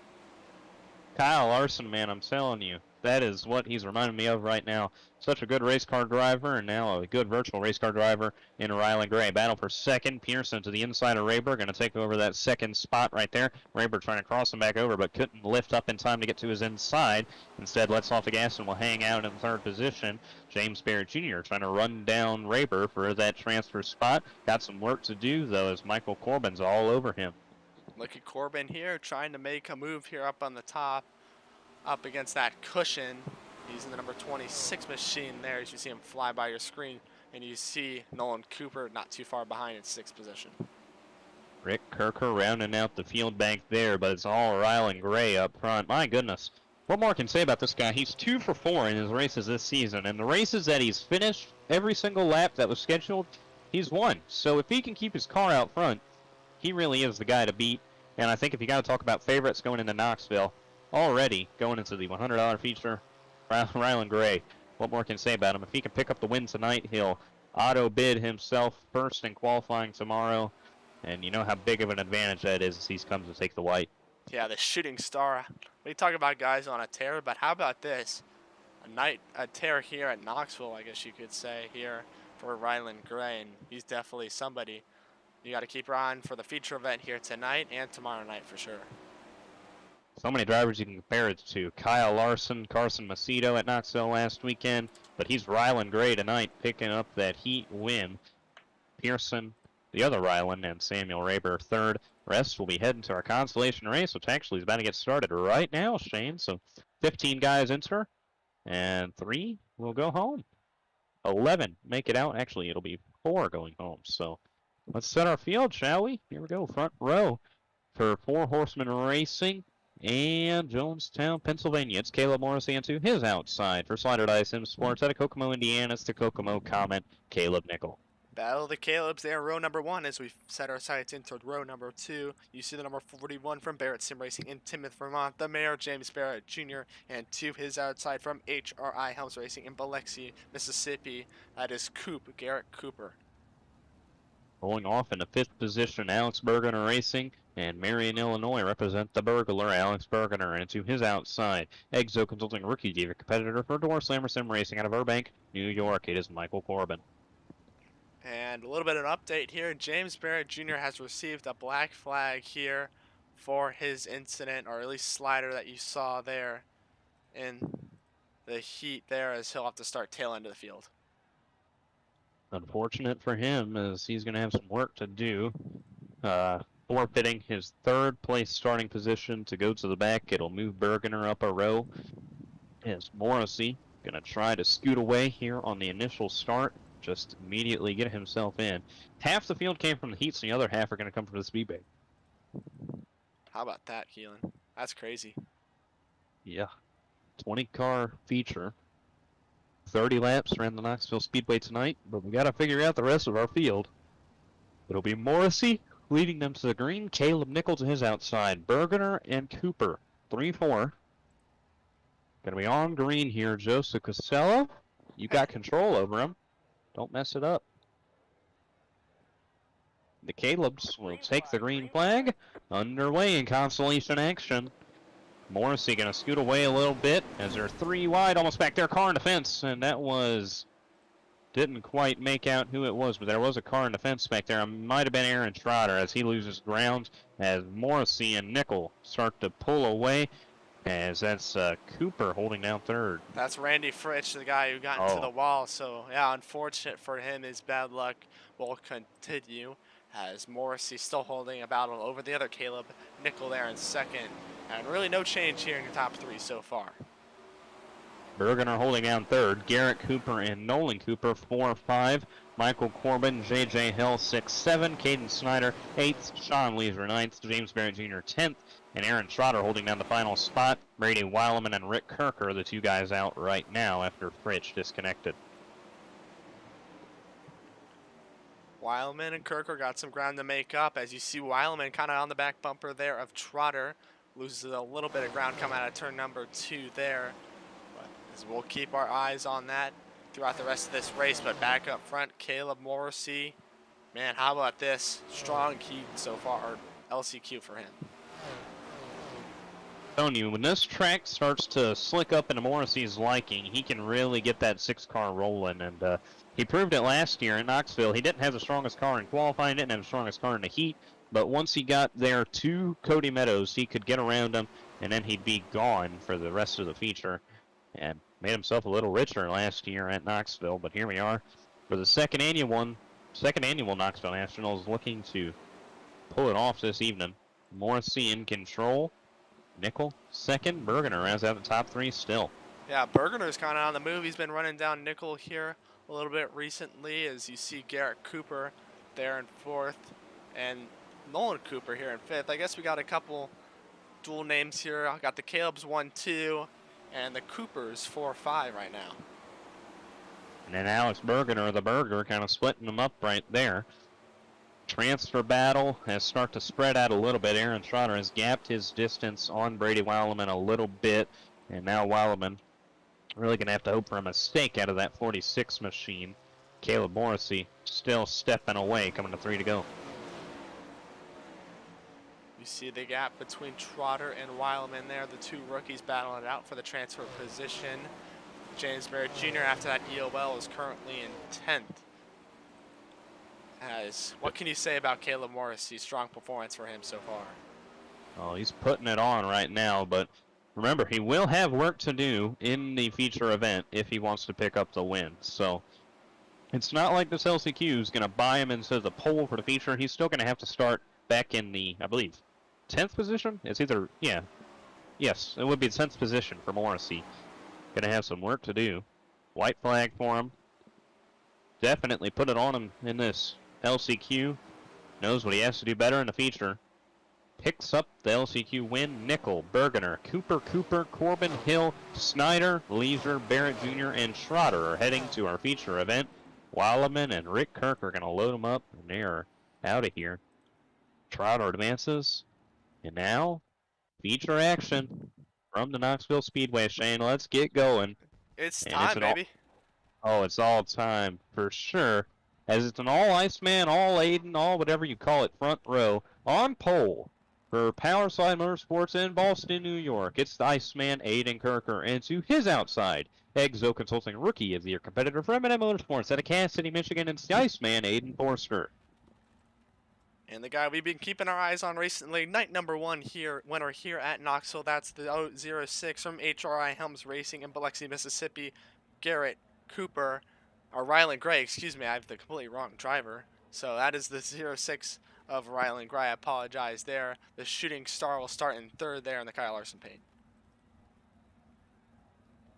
Kyle Larson, man, I'm telling you, that is what he's reminding me of right now. Such a good race car driver, and now a good virtual race car driver in Rylan Gray. Battle for second. Pearson to the inside of Raber, going to take over that second spot right there. Raber trying to cross him back over, but couldn't lift up in time to get to his inside. Instead, lets off the gas and will hang out in third position. James Barrett Jr. trying to run down Raber for that transfer spot. Got some work to do, though, as Michael Corbin's all over him. Look at Corbin here trying to make a move here up on the top, up against that cushion. He's in the number 26 machine there as you see him fly by your screen, and you see Nolan Cooper not too far behind in 6th position. Rick Kirker rounding out the field bank there, but it's all Rylan Gray up front. My goodness. What more can I say about this guy? He's 2 for 4 in his races this season, and the races that he's finished, every single lap that was scheduled, he's won. So if he can keep his car out front, he really is the guy to beat. And I think if you got to talk about favorites going into Knoxville, already going into the $100 feature, Rylan Gray, what more can I say about him? If he can pick up the win tonight, he'll auto bid himself first in qualifying tomorrow. And you know how big of an advantage that is as he comes to take the white. Yeah, the shooting star. We talk about guys on a tear, but how about this? A tear here at Knoxville, I guess you could say, here for Rylan Gray. And he's definitely somebody you got to keep your eye on for the feature event here tonight and tomorrow night for sure. So many drivers you can compare it to. Kyle Larson, Carson Macedo at Knoxville last weekend, but he's Rylan Gray tonight picking up that heat win. Pearson, the other Rylan, and Samuel Raber third. Rest will be heading to our consolation race, which actually is about to get started right now, Shane. So 15 guys enter, and 3 will go home. 11 make it out. Actually, it'll be 4 going home. So let's set our field, shall we? Here we go, front row for 4 Horsemen Racing and Jonestown, Pennsylvania. It's Caleb Morrissey to his outside for Slider ISM Sports out of Kokomo, Indiana. It's the Kokomo comment, Caleb Nickel. Battle of the Calebs there, row number 1 as we set our sights into row number 2. You see the number 41 from Barrett Sim Racing in Timoth, Vermont, the mayor, James Barrett Jr., and to his outside from HRI Helms Racing in Biloxi, Mississippi. That is Garrett Cooper. Going off in the 5th position, Alex Bergener Racing and Marion, Illinois represent the burglar, Alex Bergener, and to his outside, Exo Consulting Rookie Diva competitor for Door Slammer Sim Racing out of Burbank, New York. It is Michael Corbin. And a little bit of an update here. James Barrett Jr. has received a black flag here for his incident, or at least slider that you saw there in the heat there, as he'll have to start tail end of the field. Unfortunate for him, as he's going to have some work to do. Forfeiting his third place starting position to go to the back. It'll move Bergener up a row. As Morrissey going to try to scoot away here on the initial start, just immediately get himself in. Half the field came from the heats, and the other half are going to come from the speedway. How about that, Kelan? That's crazy. Yeah. 20-car feature. 30 laps around the Knoxville Speedway tonight, but we got to figure out the rest of our field. It'll be Morrissey leading them to the green, Caleb Nichols to his outside, Bergener and Cooper, 3-4. Gonna be on green here, Joseph Costello. You got control over him. Don't mess it up. The Calebs will take the green flag. Underway in consolation action. Morrissey gonna scoot away a little bit as they're 3 wide, almost back there. Car in the fence, and that was... Didn't quite make out who it was, but there was a car in the fence back there. It might have been Aaron Trotter as he loses ground as Morrissey and Nickel start to pull away, as that's Cooper holding down third. That's Randy Fritsch, the guy who got into the wall. So, yeah, unfortunate for him. His bad luck will continue as Morrissey still holding a battle over the other Caleb. Nickel there in second. And really no change here in your top 3 so far. Bergener holding down third. Garrett Cooper and Nolan Cooper 4-5. Michael Corbin, J.J. Hill 6-7. Caden Snyder 8th. Sean Leeser 9th. James Barrett Jr. 10th. And Aaron Trotter holding down the final spot. Brady Weileman and Rick Kirker are the 2 guys out right now after Fritsch disconnected. Weileman and Kirker got some ground to make up. As you see, Weileman kind of on the back bumper there of Trotter. Loses a little bit of ground coming out of turn number 2 there. As we'll keep our eyes on that throughout the rest of this race. But back up front, Caleb Morrissey. Man, how about this? Strong heat so far, LCQ for him. Telling you, when this track starts to slick up into Morrissey's liking, he can really get that 6-car rolling. And he proved it last year in Knoxville. He didn't have the strongest car in qualifying, didn't have the strongest car in the heat. But once he got there to Cody Meadows, he could get around him, and then he'd be gone for the rest of the feature. And made himself a little richer last year at Knoxville. But here we are for the second annual Knoxville Nationals, looking to pull it off this evening. Morrissey in control. Nickel second. Bergener rounds out the top 3 still. Yeah, Bergener's kind of on the move. He's been running down Nickel here a little bit recently, as you see Garrett Cooper there in 4th and Nolan Cooper here in 5th. I guess we got a couple dual names here. I got the Caleb's 1-2. And the Coopers 4-5 right now. And then Alex Bergener, the Burger, kind of splitting them up right there. Transfer battle has started to spread out a little bit. Aaron Trotter has gapped his distance on Brady Weileman a little bit. And now Weileman really going to have to hope for a mistake out of that 46 machine. Caleb Morrissey still stepping away, coming to 3 to go. You see the gap between Trotter and Weileman there. The 2 rookies battling it out for the transfer position. James Barrett Jr. after that EOL is currently in 10th. What can you say about Caleb Morrissey's strong performance for him so far? Oh, he's putting it on right now, but remember, he will have work to do in the feature event if he wants to pick up the win. So it's not like this LCQ is going to buy him into the pole for the feature. He's still going to have to start back in the, I believe, 10th position? It's either, yes, it would be the 10th position for Morrissey. Gonna have some work to do. White flag for him. Definitely put it on him in this LCQ. Knows what he has to do better in the feature. Picks up the LCQ win. Nickel, Bergener, Cooper, Corbin, Hill, Snyder, Leeser, Barrett Jr., and Trotter are heading to our feature event. Weileman and Rick Kirk are gonna load them up, and they are out of here. Trotter advances. And now, feature action from the Knoxville Speedway. Shane, let's get going. It's time, baby. It's all time for sure. As it's an all Iceman, all Aiden, all whatever you call it, front row on pole for Powerside Motorsports in Boston, New York. It's the Iceman, Aiden Kirker, and to his outside, Exo Consulting Rookie of the Year competitor for M&M Motorsports out of Cass City, Michigan. It's the Iceman, Aiden Forster. And the guy we've been keeping our eyes on recently, night number 1 winner here at Knoxville. That's the 006 from HRI Helms Racing in Biloxi, Mississippi. Garrett Cooper, or Ryland Gray, excuse me, I have the completely wrong driver. So that is the 06 of Ryland Gray. I apologize there. The shooting star will start in 3rd there in the Kyle Larson paint.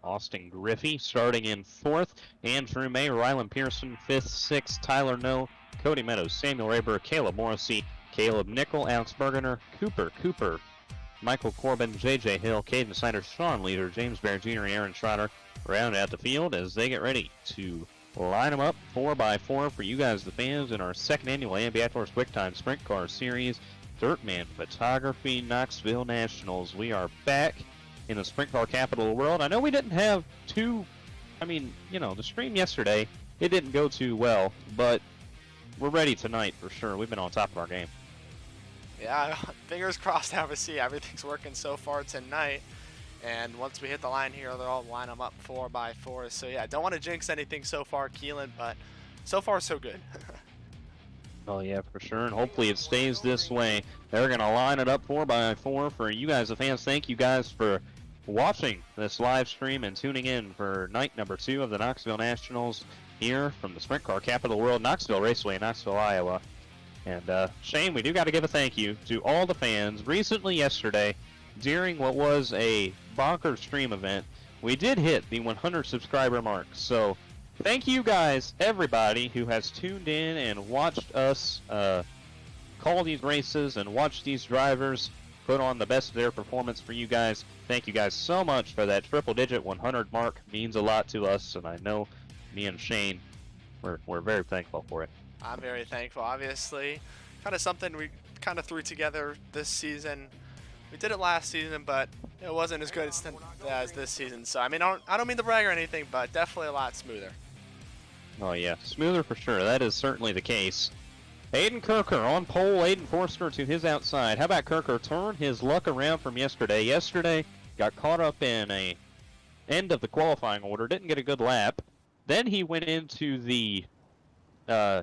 Austin Griffey starting in 4th. Andrew May, Ryland Pearson 5th, 6th. Tyler No, Cody Meadows, Samuel Raber, Caleb Morrissey, Caleb Nickel, Alex Bergener, Cooper, Michael Corbin, J.J. Hill, Caden Snyder, Sean Leader, James Bear Jr., and Aaron Schroeder round out the field as they get ready to line them up 4x4 for you guys, the fans, in our 2nd annual AMB Outdoors Quicktime Sprint Car Series Dirtman Photography Knoxville Nationals. We are back in the sprint car capital of the world. I know we didn't have the stream yesterday, it didn't go too well, but we're ready tonight for sure. We've been on top of our game. Yeah, fingers crossed, obviously. Everything's working so far tonight. And once we hit the line here, they'll all line them up 4x4. So, yeah, don't want to jinx anything so far, Kelan, but so far, so good. Oh, yeah, for sure. And hopefully it stays this way. They're going to line it up 4x4 for you guys, the fans. Thank you guys for watching this live stream and tuning in for night number 2 of the Knoxville Nationals here from the sprint car capital of the world, Knoxville Raceway in Knoxville, Iowa. And Shane, we do got to give a thank you to all the fans. Recently, yesterday, during what was a bonkers stream event, we did hit the 100 subscriber mark. So thank you guys, everybody who has tuned in and watched us call these races and watch these drivers put on the best of their performance for you guys. Thank you guys so much for that triple-digit 100 mark. Means a lot to us, and I know me and Shane, we're very thankful for it. I'm very thankful. Obviously, kind of something we kind of threw together this season. We did it last season, but it wasn't as good as this season. So, I mean, I don't mean to brag or anything, but definitely a lot smoother. Oh, yeah. Smoother for sure. That is certainly the case. Aiden Kirker on pole. Aiden Forster to his outside. How about Kirker turn his luck around from yesterday? Yesterday, got caught up in a end of the qualifying order. Didn't get a good lap. Then he went into the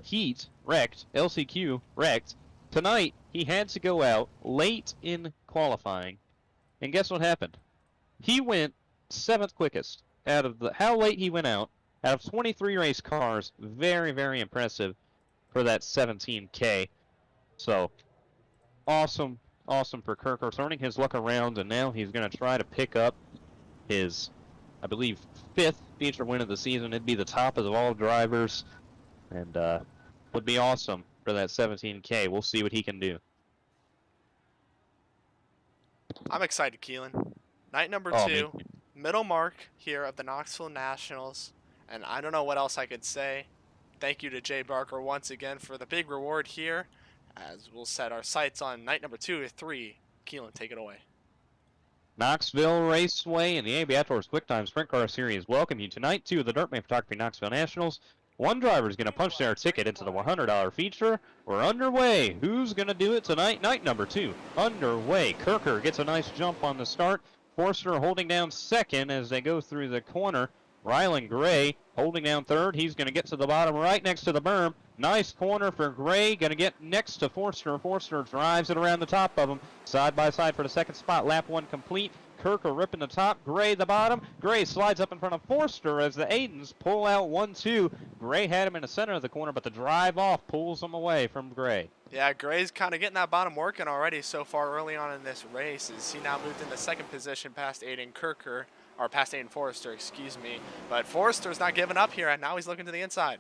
heat, wrecked, LCQ, wrecked. Tonight, he had to go out late in qualifying. And guess what happened? He went 7th quickest out of how late he went out of 23 race cars. Very, very impressive for that 17K. So, awesome for Kirker, turning his luck around, and now he's going to try to pick up his, I believe, 5th feature win of the season. It'd be the top of all drivers, and would be awesome for that 17K. We'll see what he can do. I'm excited, Kelan. Night number 2, middle mark here of the Knoxville Nationals, and I don't know what else I could say. Thank you to Jay Barker once again for the big reward here, as we'll set our sights on night number 2 or 3. Kelan, take it away. Knoxville Raceway and the AMB Outdoors Quicktime Sprint Car Series welcome you tonight to the Dirtman Photography Knoxville Nationals. One driver is going to punch their ticket into the $100 feature. We're underway. Who's going to do it tonight? Night number 2 underway. Kirker gets a nice jump on the start. Forster holding down 2nd as they go through the corner. Ryland Gray holding down 3rd. He's going to get to the bottom right next to the berm. Nice corner for Gray. Going to get next to Forster. Forster drives it around the top of him. Side by side for the 2nd spot. Lap 1 complete. Kirker ripping the top. Gray the bottom. Gray slides up in front of Forster as the Aidens pull out 1-2. Gray had him in the center of the corner, but the drive off pulls him away from Gray. Yeah, Gray's kind of getting that bottom working already so far early on in this race, as he now moved into 2nd position past Aiden Kirker. Or past Aiden Forrester, excuse me. But Forrester's not giving up here, and now he's looking to the inside.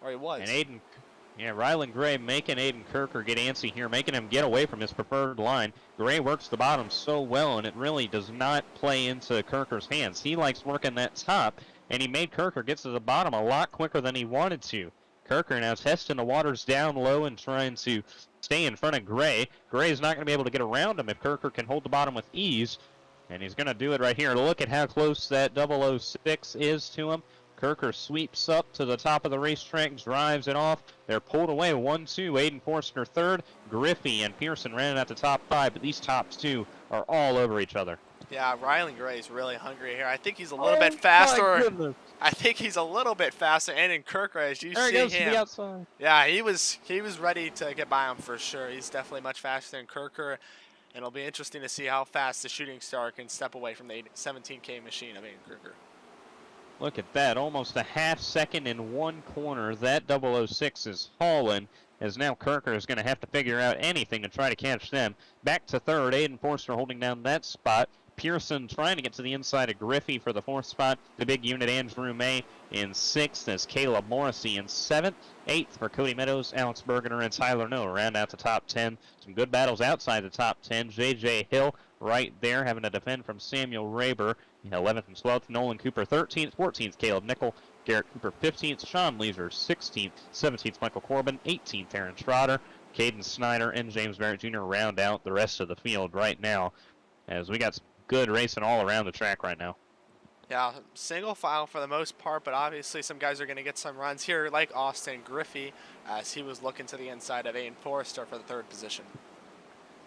Or he was. And Ryland Gray making Aiden Kirker get antsy here, making him get away from his preferred line. Gray works the bottom so well, and it really does not play into Kirker's hands. He likes working that top, and he made Kirker get to the bottom a lot quicker than he wanted to. Kirker now testing the waters down low and trying to stay in front of Gray. Gray's not going to be able to get around him if Kirker can hold the bottom with ease. And he's going to do it right here. Look at how close that 006 is to him. Kirker sweeps up to the top of the racetrack, drives it off. They're pulled away 1-2. Aiden Forster 3rd. Griffey and Pearson ran at the top 5, but these tops 2 are all over each other. Yeah, Ryland Gray is really hungry here. I think he's a little bit faster. I think he's a little bit faster. And Kirker, as you There he see goes to him, the outside. yeah, he was ready to get by him for sure. He's definitely much faster than Kirker, and it'll be interesting to see how fast the shooting star can step away from the 17K machine of Aiden Kirker. Look at that, almost a half second in one corner. That 006 is hauling, as now Kirker is going to have to figure out anything to try to catch them. Back to third, Aiden Forster holding down that spot. Pearson trying to get to the inside of Griffey for the fourth spot. The big unit, Andrew May, in sixth, as Caleb Morrissey in seventh. Eighth for Cody Meadows, Alex Bergener, and Tyler Noah round out the top 10. Some good battles outside the top 10. J.J. Hill right there having to defend from Samuel Raber. 11th and 12th, Nolan Cooper 13th, 14th, Caleb Nickel, Garrett Cooper 15th, Sean Leisure 16th, 17th, Michael Corbin, 18th, Aaron Schroeder, Caden Snyder, and James Barrett Jr. round out the rest of the field right now, as we got some good racing all around the track right now. Yeah, single file for the most part, but obviously some guys are going to get some runs here, like Austin Griffey, as he was looking to the inside of Aiden Forrester for the third position.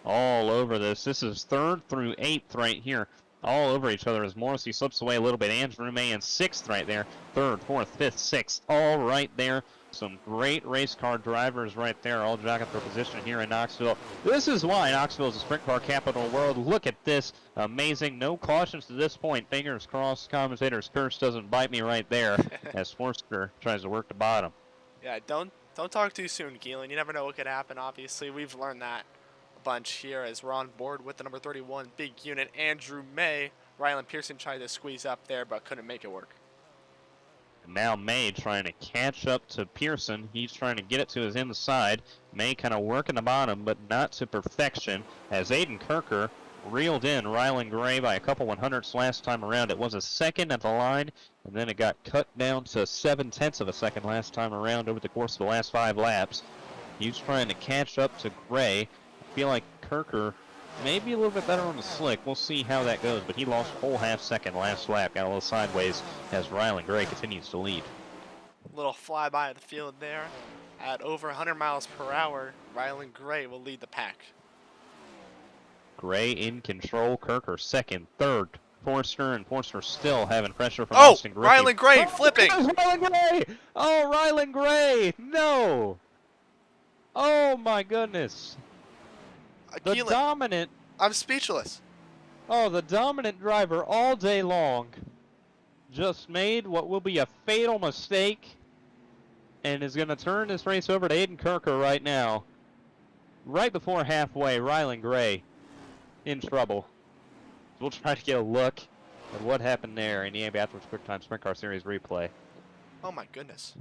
All over this. This is third through eighth right here. All over each other as Morrissey slips away a little bit. Andrew May in sixth right there. Third, fourth, fifth, sixth, all right there. Some great race car drivers right there, all jockeying for position here in Knoxville. This is why Knoxville is the sprint car capital of the world. Look at this. Amazing. No cautions to this point. Fingers crossed. Commentator's curse doesn't bite me right there as Forster tries to work the bottom. Yeah, don't talk too soon, Keelan. You never know what could happen, obviously. We've learned that bunch here as we're on board with the number 31 big unit, Andrew May. Rylan Pearson tried to squeeze up there but couldn't make it work. And now May trying to catch up to Pearson. He's trying to get it to his inside. May kind of working the bottom, but not to perfection, as Aiden Kirker reeled in Rylan Gray by a couple 100ths last time around. It was a second at the line, and then it got cut down to 7/10 of a second last time around over the course of the last 5 laps. He's trying to catch up to Gray. I feel like Kirker may be a little bit better on the slick. We'll see how that goes, but he lost a whole half second last lap. Got a little sideways as Rylan Gray continues to lead. Little flyby of the field there. At over 100 miles per hour, Rylan Gray will lead the pack. Gray in control. Kirker second, third. Forster, and Forster still having pressure from Oh, Austin Griffey. Rylan Gray flipping. Rylan Gray! Oh, Rylan Gray! No! Oh my goodness! The Keelan, dominant, I'm speechless. the dominant driver all day long just made what will be a fatal mistake and is going to turn this race over to Aiden Kirker right now. Right before halfway, Rylan Gray in trouble. We'll try to get a look at what happened there in the A.B. Athletes Quicktime Sprint Car Series replay. Oh my goodness.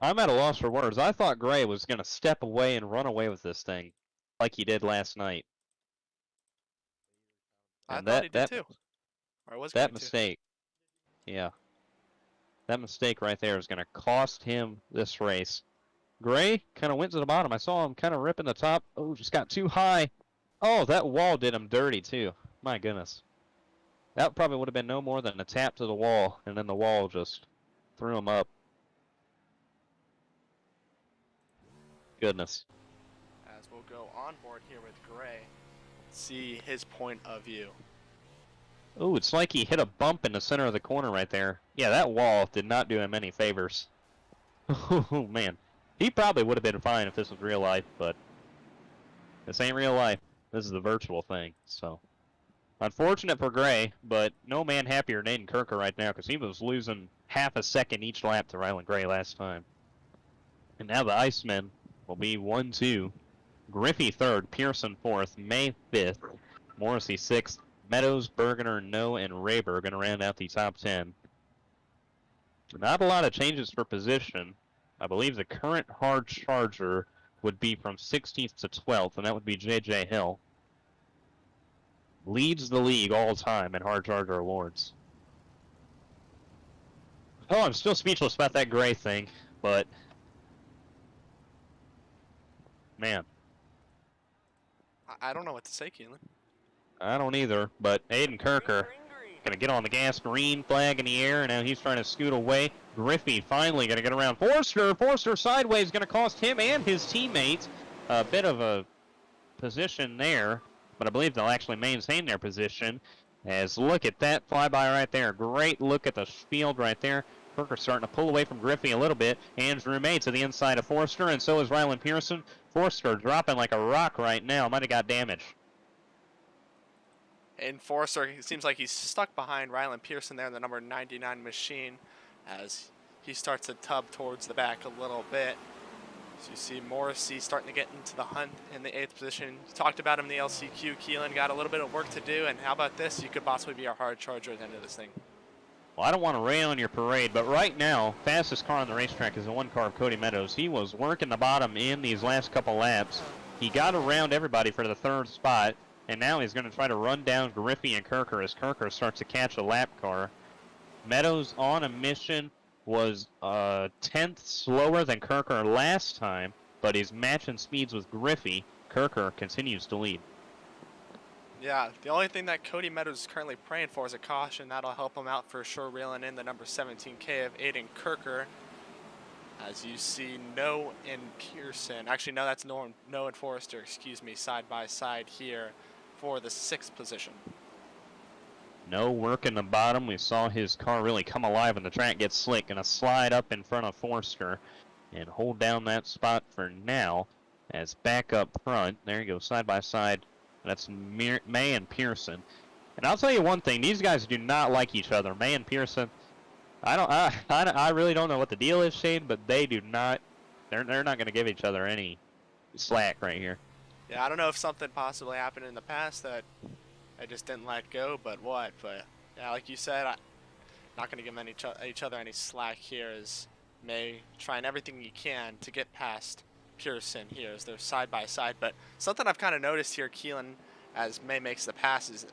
I'm at a loss for words. I thought Gray was going to step away and run away with this thing like he did last night. I thought he did too. Or was that going to. mistake, yeah. That mistake right there is going to cost him this race. Gray kind of went to the bottom. I saw him kind of ripping the top. Oh, just got too high. Oh, that wall did him dirty too. My goodness. That probably would have been no more than a tap to the wall, and then the wall just threw him up. Goodness. As we'll go on board here with Gray, see his point of view. Oh, it's like he hit a bump in the center of the corner right there. Yeah, that wall did not do him any favors. Oh, man. He probably would have been fine if this was real life, but this ain't real life. This is the virtual thing, so. Unfortunate for Gray, but no man happier than Aiden Kirker right now because he was losing half a second each lap to Rylan Gray last time. And now the Icemen will be 1-2. Griffey third, Pearson fourth, May fifth, Morrissey sixth, Meadows, Bergener, No, and Raber are going to round out the top 10. Not a lot of changes for position. I believe the current hard charger would be from 16th to 12th, and that would be J.J. Hill. Leads the league all time in hard charger awards. Oh, I'm still speechless about that Gray thing, but man. I don't know what to say, Keelan. I don't either, but Aiden Kirker going to get on the gas, green flag in the air, and now he's trying to scoot away. Griffey finally going to get around Forster. Forster sideways going to cost him and his teammates a bit of a position there, but I believe they'll actually maintain their position. As look at that flyby right there. Great look at the field right there. Kirker starting to pull away from Griffey a little bit. Andrew May to the inside of Forster, and so is Rylan Pearson. Forster dropping like a rock right now. Might have got damage. And Forster, it seems like he's stuck behind Rylan Pearson there in the number 99 machine as he starts to tub towards the back a little bit. So you see Morrissey starting to get into the hunt in the 8th position. You talked about him in the LCQ. Kelan got a little bit of work to do, and how about this? You could possibly be our hard charger at the end of this thing. Well, I don't want to rain on your parade, but right now, fastest car on the racetrack is the one car of Cody Meadows. He was working the bottom in these last couple laps. He got around everybody for the 3rd spot, and now he's going to try to run down Griffey and Kirker as Kirker starts to catch a lap car. Meadows on a mission. Was 10th slower than Kirker last time, but he's matching speeds with Griffey. Kirker continues to lead. Yeah, the only thing that Cody Meadows is currently praying for is a caution. That'll help him out for sure, reeling in the number 17K of Aiden Kirker. As you see, No and Pearson. Actually, no, that's No and Forrester, excuse me, side by side here for the 6th position. No work in the bottom. We saw his car really come alive when the track gets slick. Gonna slide up in front of Forster and hold down that spot for now. As back up front, there you go, side by side. That's May and Pearson. And I'll tell you one thing: these guys do not like each other. May and Pearson. I really don't know what the deal is, Shane, but they do not. They're not gonna give each other any slack right here. Yeah, I don't know if something possibly happened in the past that I just didn't let go, but what? But yeah, like you said, I'm not going to give each other any slack here as May trying everything you can to get past Pearson here as they're side by side. But something I've kind of noticed here, Kelan, as May makes the passes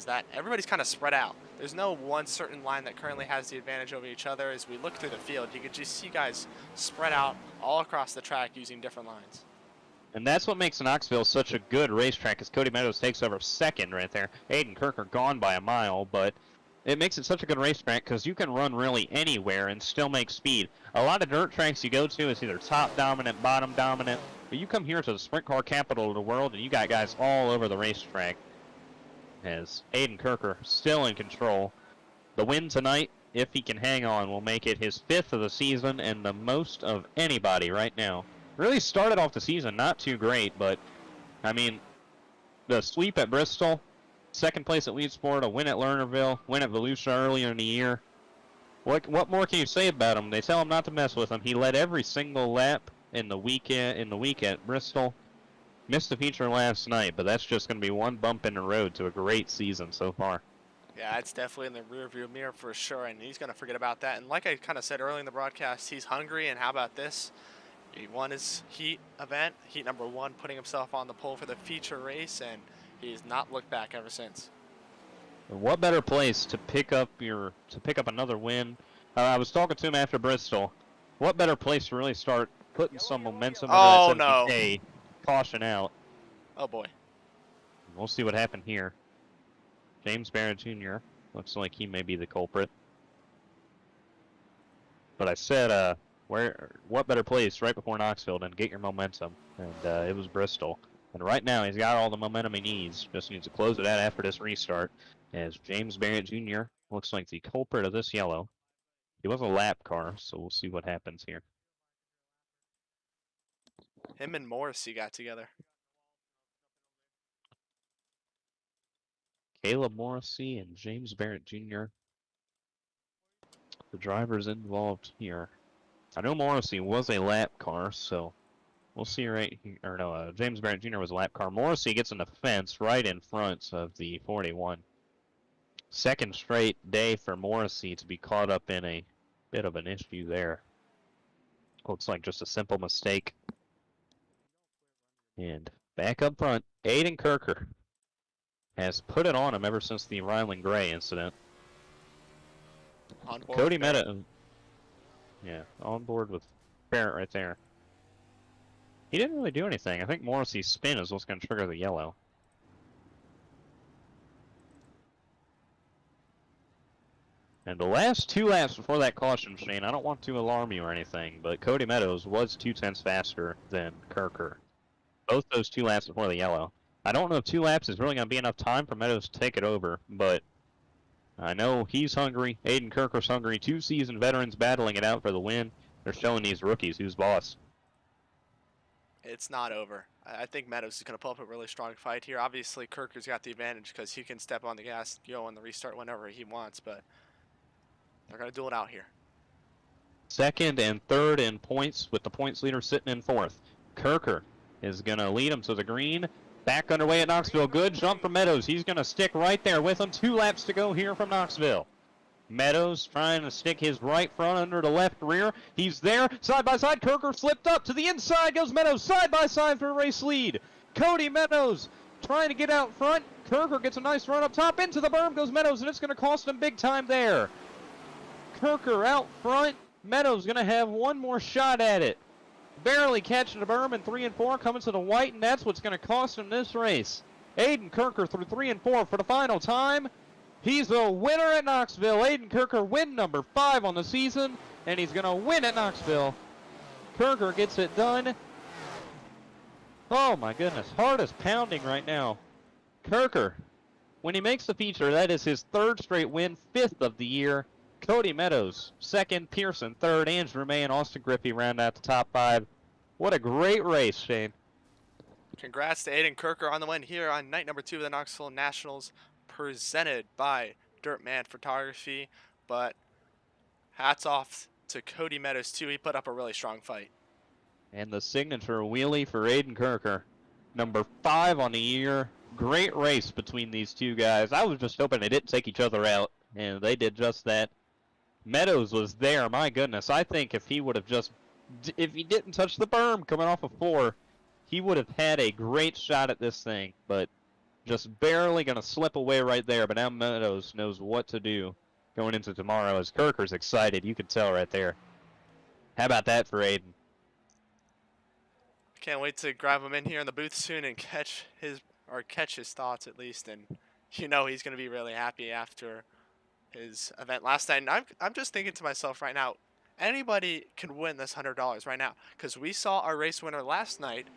that everybody's kind of spread out. There's no one certain line that currently has the advantage over each other. As we look through the field, you could just see guys spread out all across the track using different lines. And that's what makes Knoxville such a good racetrack, as Cody Meadows takes over 2nd right there. Aiden Kirker gone by a mile, but it makes it such a good racetrack because you can run really anywhere and still make speed. A lot of dirt tracks you go to is either top dominant, bottom dominant, but you come here to the sprint car capital of the world and you got guys all over the racetrack. As Aiden Kirker still in control. The win tonight, if he can hang on, will make it his 5th of the season and the most of anybody right now. Really started off the season not too great, but I mean, the sweep at Bristol, 2nd place at Lead Sport, a win at Lernerville, win at Belsha earlier in the year. What more can you say about him? They tell him not to mess with him. He led every single lap in the week at Bristol. Missed the feature last night, but that's just going to be one bump in the road to a great season so far. Yeah, it's definitely in the rearview mirror for sure, and he's going to forget about that. And like I kind of said earlier in the broadcast, he's hungry, and how about this? He won his heat event, heat number 1, putting himself on the pole for the feature race, and he's not looked back ever since. What better place to pick up another win? I was talking to him after Bristol. What better place to really start putting some momentum into that 17K? Caution out. Oh boy. We'll see what happened here. James Barrett Jr. looks like he may be the culprit. But I said, what better place right before Knoxville than get your momentum? And it was Bristol. And right now he's got all the momentum he needs. Just needs to close it out after this restart. As James Barrett Jr. looks like the culprit of this yellow. He was a lap car, so we'll see what happens here. Him and Morrissey got together. Caleb Morrissey and James Barrett Jr. The drivers involved here. I know Morrissey was a lap car, so we'll see right here. Or no, James Barrett Jr. was a lap car. Morrissey gets in the fence right in front of the 41. 2nd straight day for Morrissey to be caught up in a bit of an issue there. Looks like just a simple mistake. And back up front, Aiden Kirker has put it on him ever since the Rylan Gray incident. On board Cody Meadows. Yeah, on board with Barrett right there. He didn't really do anything. I think Morrissey's spin is what's going to trigger the yellow. And the last 2 laps before that caution, Shane, I don't want to alarm you or anything, but Cody Meadows was 0.2 faster than Kirker. Both those 2 laps before the yellow. I don't know if 2 laps is really going to be enough time for Meadows to take it over, but I know he's hungry. Aiden Kirker's hungry. 2 seasoned veterans battling it out for the win. They're showing these rookies who's boss. It's not over. I think Meadows is going to pull up a really strong fight here. Obviously, Kirker's got the advantage because he can step on the gas, go on the restart whenever he wants, but they're going to duel it out here. Second and third in points, with the points leader sitting in 4th. Kirker is going to lead him to the green. Back underway at Knoxville. Good jump from Meadows. He's going to stick right there with him. 2 laps to go here from Knoxville. Meadows trying to stick his right front under the left rear. He's there. Side by side. Kirker slipped up to the inside. Goes Meadows side by side for a race lead. Cody Meadows trying to get out front. Kirker gets a nice run up top. Into the berm goes Meadows, and it's going to cost him big time there. Kirker out front. Meadows going to have one more shot at it. Barely catching the berm in 3 and 4, coming to the white, and that's what's going to cost him this race. Aiden Kirker through 3 and 4 for the final time. He's the winner at Knoxville. Aiden Kirker, win number 5 on the season, and he's going to win at Knoxville. Kirker gets it done. Oh my goodness, heart is pounding right now. Kirker, when he makes the feature, that is his 3rd straight win, 5th of the year. Cody Meadows, 2nd, Pearson 3rd, Andrew May and Austin Griffey round out the top 5. What a great race, Shane. Congrats to Aiden Kirker on the win here on night number 2 of the Knoxville Nationals, presented by Dirtman Photography. But hats off to Cody Meadows too. He put up a really strong fight. And the signature wheelie for Aiden Kirker, number 5 on the year. Great race between these 2 guys. I was just hoping they didn't take each other out, and they did just that. Meadows was there, my goodness. I think if he didn't touch the berm coming off of 4, he would have had a great shot at this thing, but just barely going to slip away right there. But now Meadows knows what to do going into tomorrow, as Kirker's excited. You can tell right there. How about that for Aiden? Can't wait to grab him in here in the booth soon and catch his thoughts at least, and you know he's going to be really happy after his event last night. And I'm just thinking to myself right now, anybody can win this $100 right now, because we saw our race winner last night,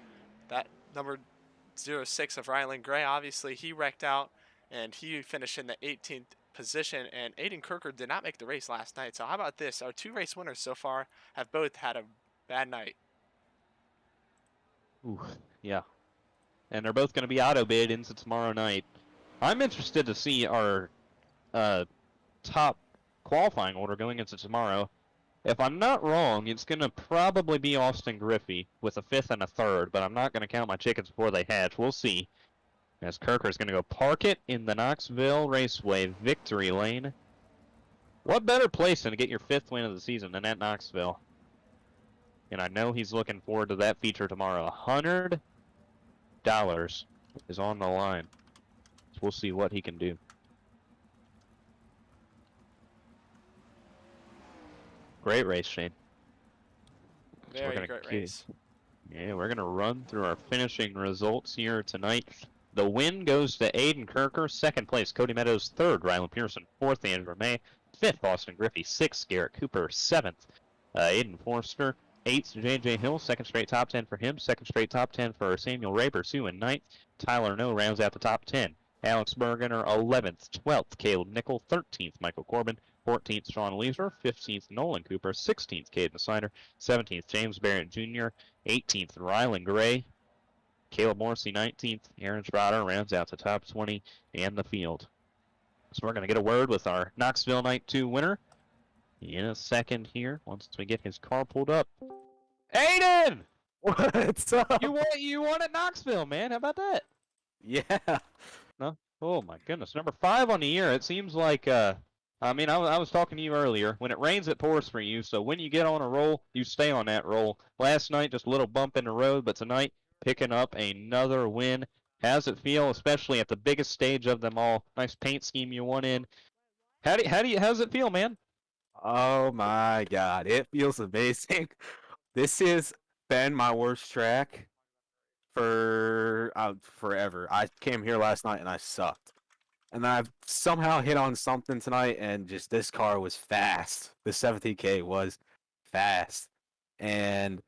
that number 06 of Rylan Gray. Obviously he wrecked out and he finished in the 18th position, and Aiden Kirker did not make the race last night. So how about this? Our 2 race winners so far have both had a bad night. Ooh, yeah. And they're both going to be auto bid into tomorrow night. I'm interested to see our top qualifying order going into tomorrow. If I'm not wrong, it's going to probably be Austin Griffey with a 5th and a 3rd, but I'm not going to count my chickens before they hatch. We'll see. As Kirker's going to go park it in the Knoxville Raceway victory lane. What better place than to get your 5th win of the season than at Knoxville? And I know he's looking forward to that feature tomorrow. $100 is on the line. So we'll see what he can do. Great race, Shane. Very great race. Yeah, we're going to run through our finishing results here tonight. The win goes to Aiden Kirker. 2nd place, Cody Meadows. 3rd, Rylan Pearson. 4th, Andrew May. 5th, Austin Griffey. 6th, Garrett Cooper. 7th, Aiden Forster. 8th, J.J. Hill. 2nd straight top 10 for him. 2nd straight top 10 for Samuel Raber. 2 and 9th. Tyler No rounds out the top 10. Alex Bergener, 11th. 12th, Caleb Nickel. 13th, Michael Corbin. 14th, Sean Leeser. 15th, Nolan Cooper. 16th, Caden Snyder. 17th, James Barrett Jr. 18th, Rylan Gray. Caleb Morrissey, 19th. Aaron Schroeder rounds out the top 20 and the field. So we're going to get a word with our Knoxville Night 2 winner in a second here, once we get his car pulled up. Aiden! What's up? You won at Knoxville, man. How about that? Yeah. No? Oh, my goodness. Number 5 on the year. It seems like... I was talking to you earlier. When it rains, it pours for you. So when you get on a roll, you stay on that roll. Last night, just a little bump in the road, but tonight, picking up another win. How's it feel, especially at the biggest stage of them all? Nice paint scheme you won in. How's it feel, man? Oh my God, it feels amazing. This has been my worst track for forever. I came here last night and I sucked. And I've somehow hit on something tonight, and just this car was fast. The 70K was fast. And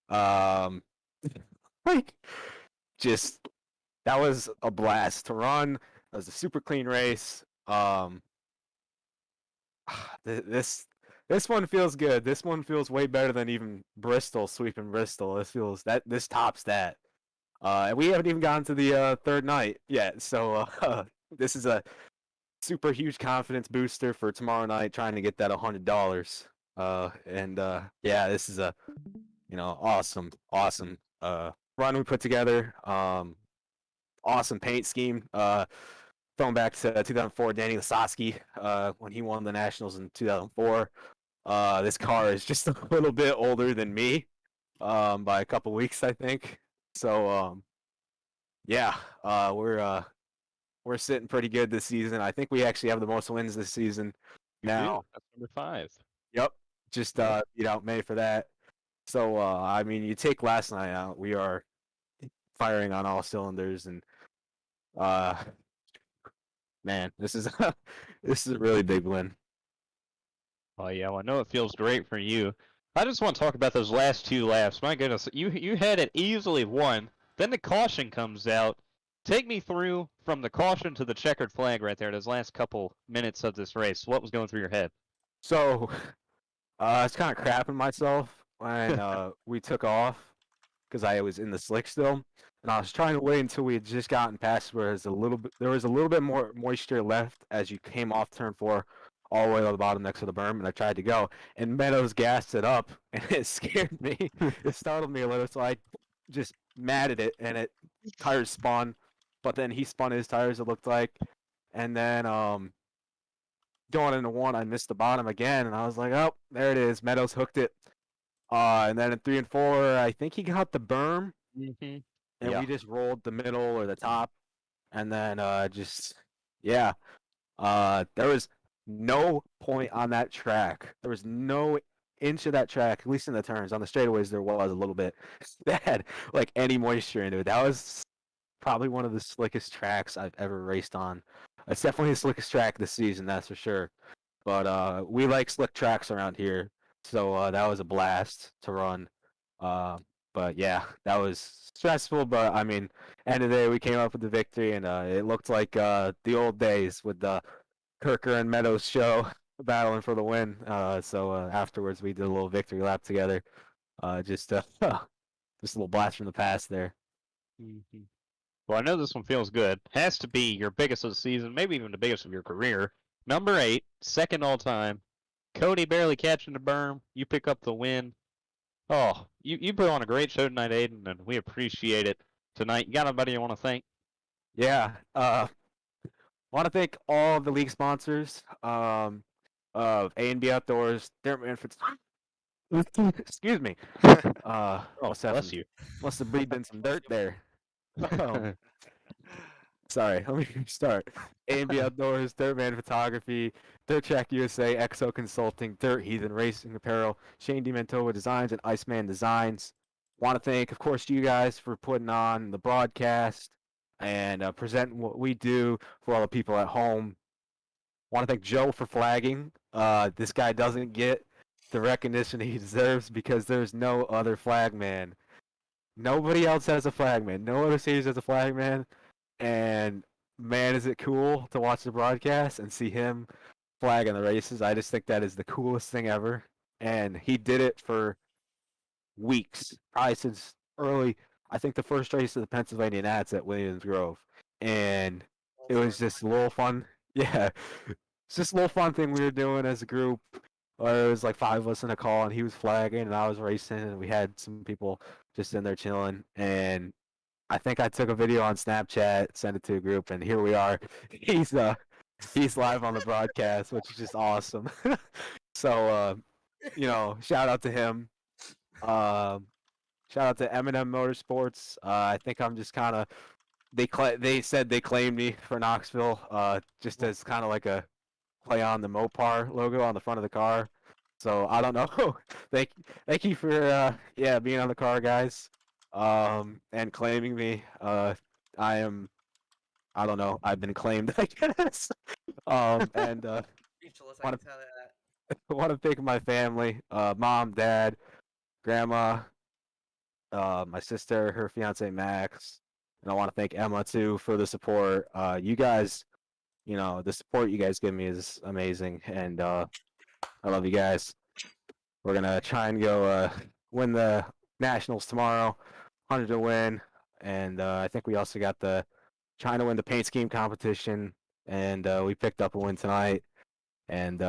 like just that was a blast to run. It was a super clean race. This one feels good. This one feels way better than even Bristol, sweeping Bristol. This tops that. And we haven't even gotten to the third night yet. So this is a super huge confidence booster for tomorrow night, trying to get that $100. Yeah, this is a awesome run we put together. Awesome paint scheme. Going back to 2004, Danny Lasowski, when he won the Nationals in 2004. This car is just a little bit older than me, by a couple weeks, I think. So, yeah, we're sitting pretty good this season. I think we actually have the most wins this season now. That's number 5. Yep, just beat out May for that. So, I mean, you take last night out, we are firing on all cylinders, and man, this is this is a really big win. Oh yeah, well, I know it feels great for you. I just want to talk about those last 2 laps. My goodness, you had it easily won. Then the caution comes out. Take me through from the caution to the checkered flag right there. Those last couple minutes of this race. What was going through your head? So, I was kind of crapping myself when we took off because I was in the slick still, and I was trying to wait until we had just gotten past where there was a little bit more moisture left as you came off turn 4 all the way to the bottom next to the berm, and I tried to go, and Meadows gassed it up, and it scared me. It startled me a little, so I just matted it, and tires spun, but then he spun his tires, it looked like, and then going into 1, I missed the bottom again, and I was like, oh, there it is. Meadows hooked it. And then in 3 and 4, I think he got the berm, and we just rolled the middle or the top, and then there was no point on that track. There was no inch of that track, at least in the turns. On the straightaways, there was a little bit that had like any moisture into it. That was probably one of the slickest tracks I've ever raced on. It's definitely the slickest track this season, that's for sure. But we like slick tracks around here, so that was a blast to run. But yeah, that was stressful. But I mean, end of the day, we came up with the victory, and it looked like the old days with the Kirker and Meadows show battling for the win. So afterwards, we did a little victory lap together. Just a little blast from the past there. Well, I know this one feels good. Has to be your biggest of the season, maybe even the biggest of your career. Number 8, second all time. Cody barely catching the berm. You pick up the win. Oh, you put on a great show tonight, Aiden, and we appreciate it tonight. You got anybody you want to thank? Yeah. Want to thank all the league sponsors of A&B Outdoors, Dermot excuse me. Bless you. Must have breathed in some dirt there. Sorry, let me start. A&B Outdoors, Dirtman Photography, Dirt Track USA, EXO Consulting, Dirt Heathen Racing Apparel, Shane DiMantova Designs, and Iceman Designs. Want to thank, of course, you guys for putting on the broadcast and presenting what we do for all the people at home. Want to thank Joe for flagging. This guy doesn't get the recognition he deserves because there's no other flagman. Nobody else has a flagman. No other series has a flagman. And man, is it cool to watch the broadcast and see him flag in the races. I just think that is the coolest thing ever. And he did it for weeks, probably since early. I think the first race of the Pennsylvania Nats at Williams Grove. And it was just a little fun. Yeah. It's just a little fun thing we were doing as a group. It was like 5 of us in a call, and he was flagging, and I was racing, and we had some people just in there chilling. And I think I took a video on Snapchat, sent it to a group, and here we are. He's live on the broadcast, which is just awesome. So, shout out to him. Shout out to M&M Motorsports. I think I'm just kind of they said they claimed me for Knoxville, just as kind of like a play on the Mopar logo on the front of the car. So I don't know. thank you for being on the car, guys. And claiming me. I don't know. I've been claimed, I guess. And want to thank my family, mom, dad, grandma, my sister, her fiance Max, and I want to thank Emma too for the support. You guys, the support you guys give me is amazing, and I love you guys. We're gonna try and go win the nationals tomorrow, 100 to win, and I think we also got the trying to win the paint scheme competition, and we picked up a win tonight, and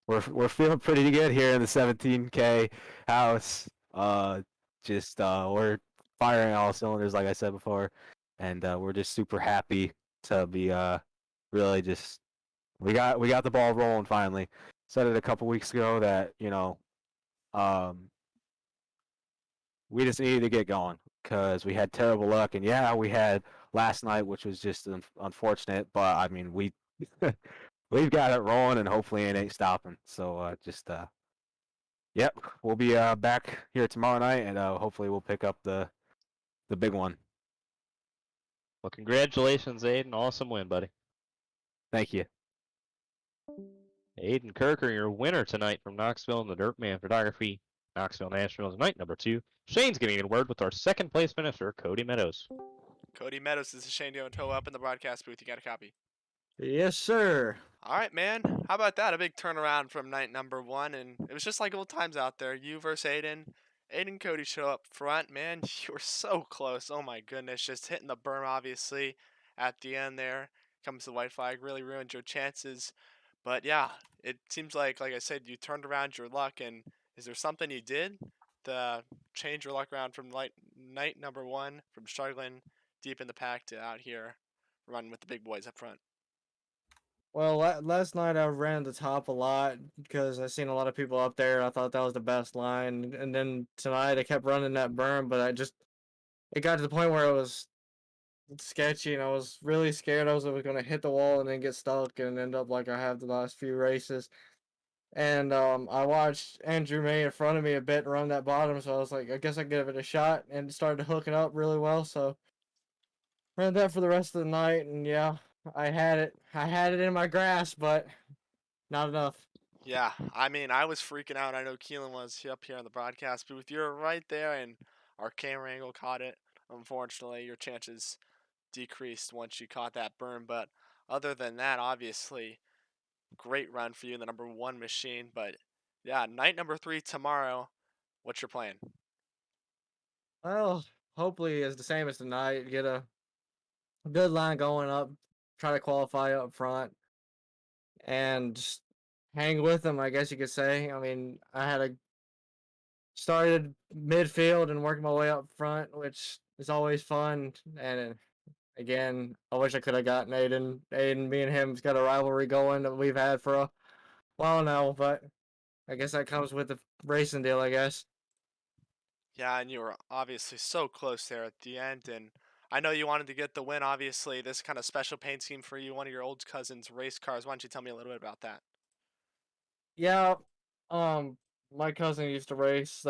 we're feeling pretty good here in the 17K house. We're firing all cylinders, like I said before, and we're just super happy to be really just we got the ball rolling finally. Said it a couple weeks ago that we just needed to get going because we had terrible luck, and yeah, we had last night, which was just unfortunate. But I mean, we've got it rolling, and hopefully it ain't stopping. So yep, we'll be back here tomorrow night, and hopefully we'll pick up the big one. Well, congratulations, Aiden. Awesome win, buddy. Thank you. Aiden Kirker, your winner tonight from Knoxville in the Dirtman Photography Knoxville Nationals night number 2. Shane's getting a word with our second place finisher, Cody Meadows. Cody Meadows, this is Shane DiMantova up in the broadcast booth. You got a copy? Yes, sir. All right, man. How about that? A big turnaround from night number 1, and it was just like old times out there. You versus Aiden. Aiden and Cody show up front, man. You were so close. Oh my goodness, just hitting the berm obviously at the end there. Comes the white flag, really ruined your chances. But yeah, it seems like I said, you turned around your luck. And is there something you did to change your luck around from night number 1, from struggling deep in the pack to out here running with the big boys up front? Well, last night I ran the top a lot because I seen a lot of people up there. I thought that was the best line, and then tonight I kept running that berm, but it got to the point where it was sketchy, and I was really scared I was going to hit the wall and then get stuck and end up like I have the last few races. And I watched Andrew May in front of me a bit run that bottom, so I was like, I guess I give it a shot, and started hooking up really well. So ran that for the rest of the night, and yeah. I had it in my grasp, but not enough. Yeah, I mean, I was freaking out. I know Kelan was up here on the broadcast booth. You're right there, and our camera angle caught it. Unfortunately, your chances decreased once you caught that burn. But other than that, obviously, great run for you in the number 1 machine. But yeah, night number 3 tomorrow. What's your plan? Well, hopefully it's the same as tonight. Get a good line going up, try to qualify up front, and just hang with them, I guess you could say. I mean, started midfield and worked my way up front, which is always fun. And again, I wish I could have gotten Aiden. Aiden, me and him's got a rivalry going that we've had for a while now, but I guess that comes with the racing deal, I guess. Yeah, and you were obviously so close there at the end, and I know you wanted to get the win. Obviously, this kind of special paint scheme for you, one of your old cousin's race cars. Why don't you tell me a little bit about that? Yeah, my cousin used to race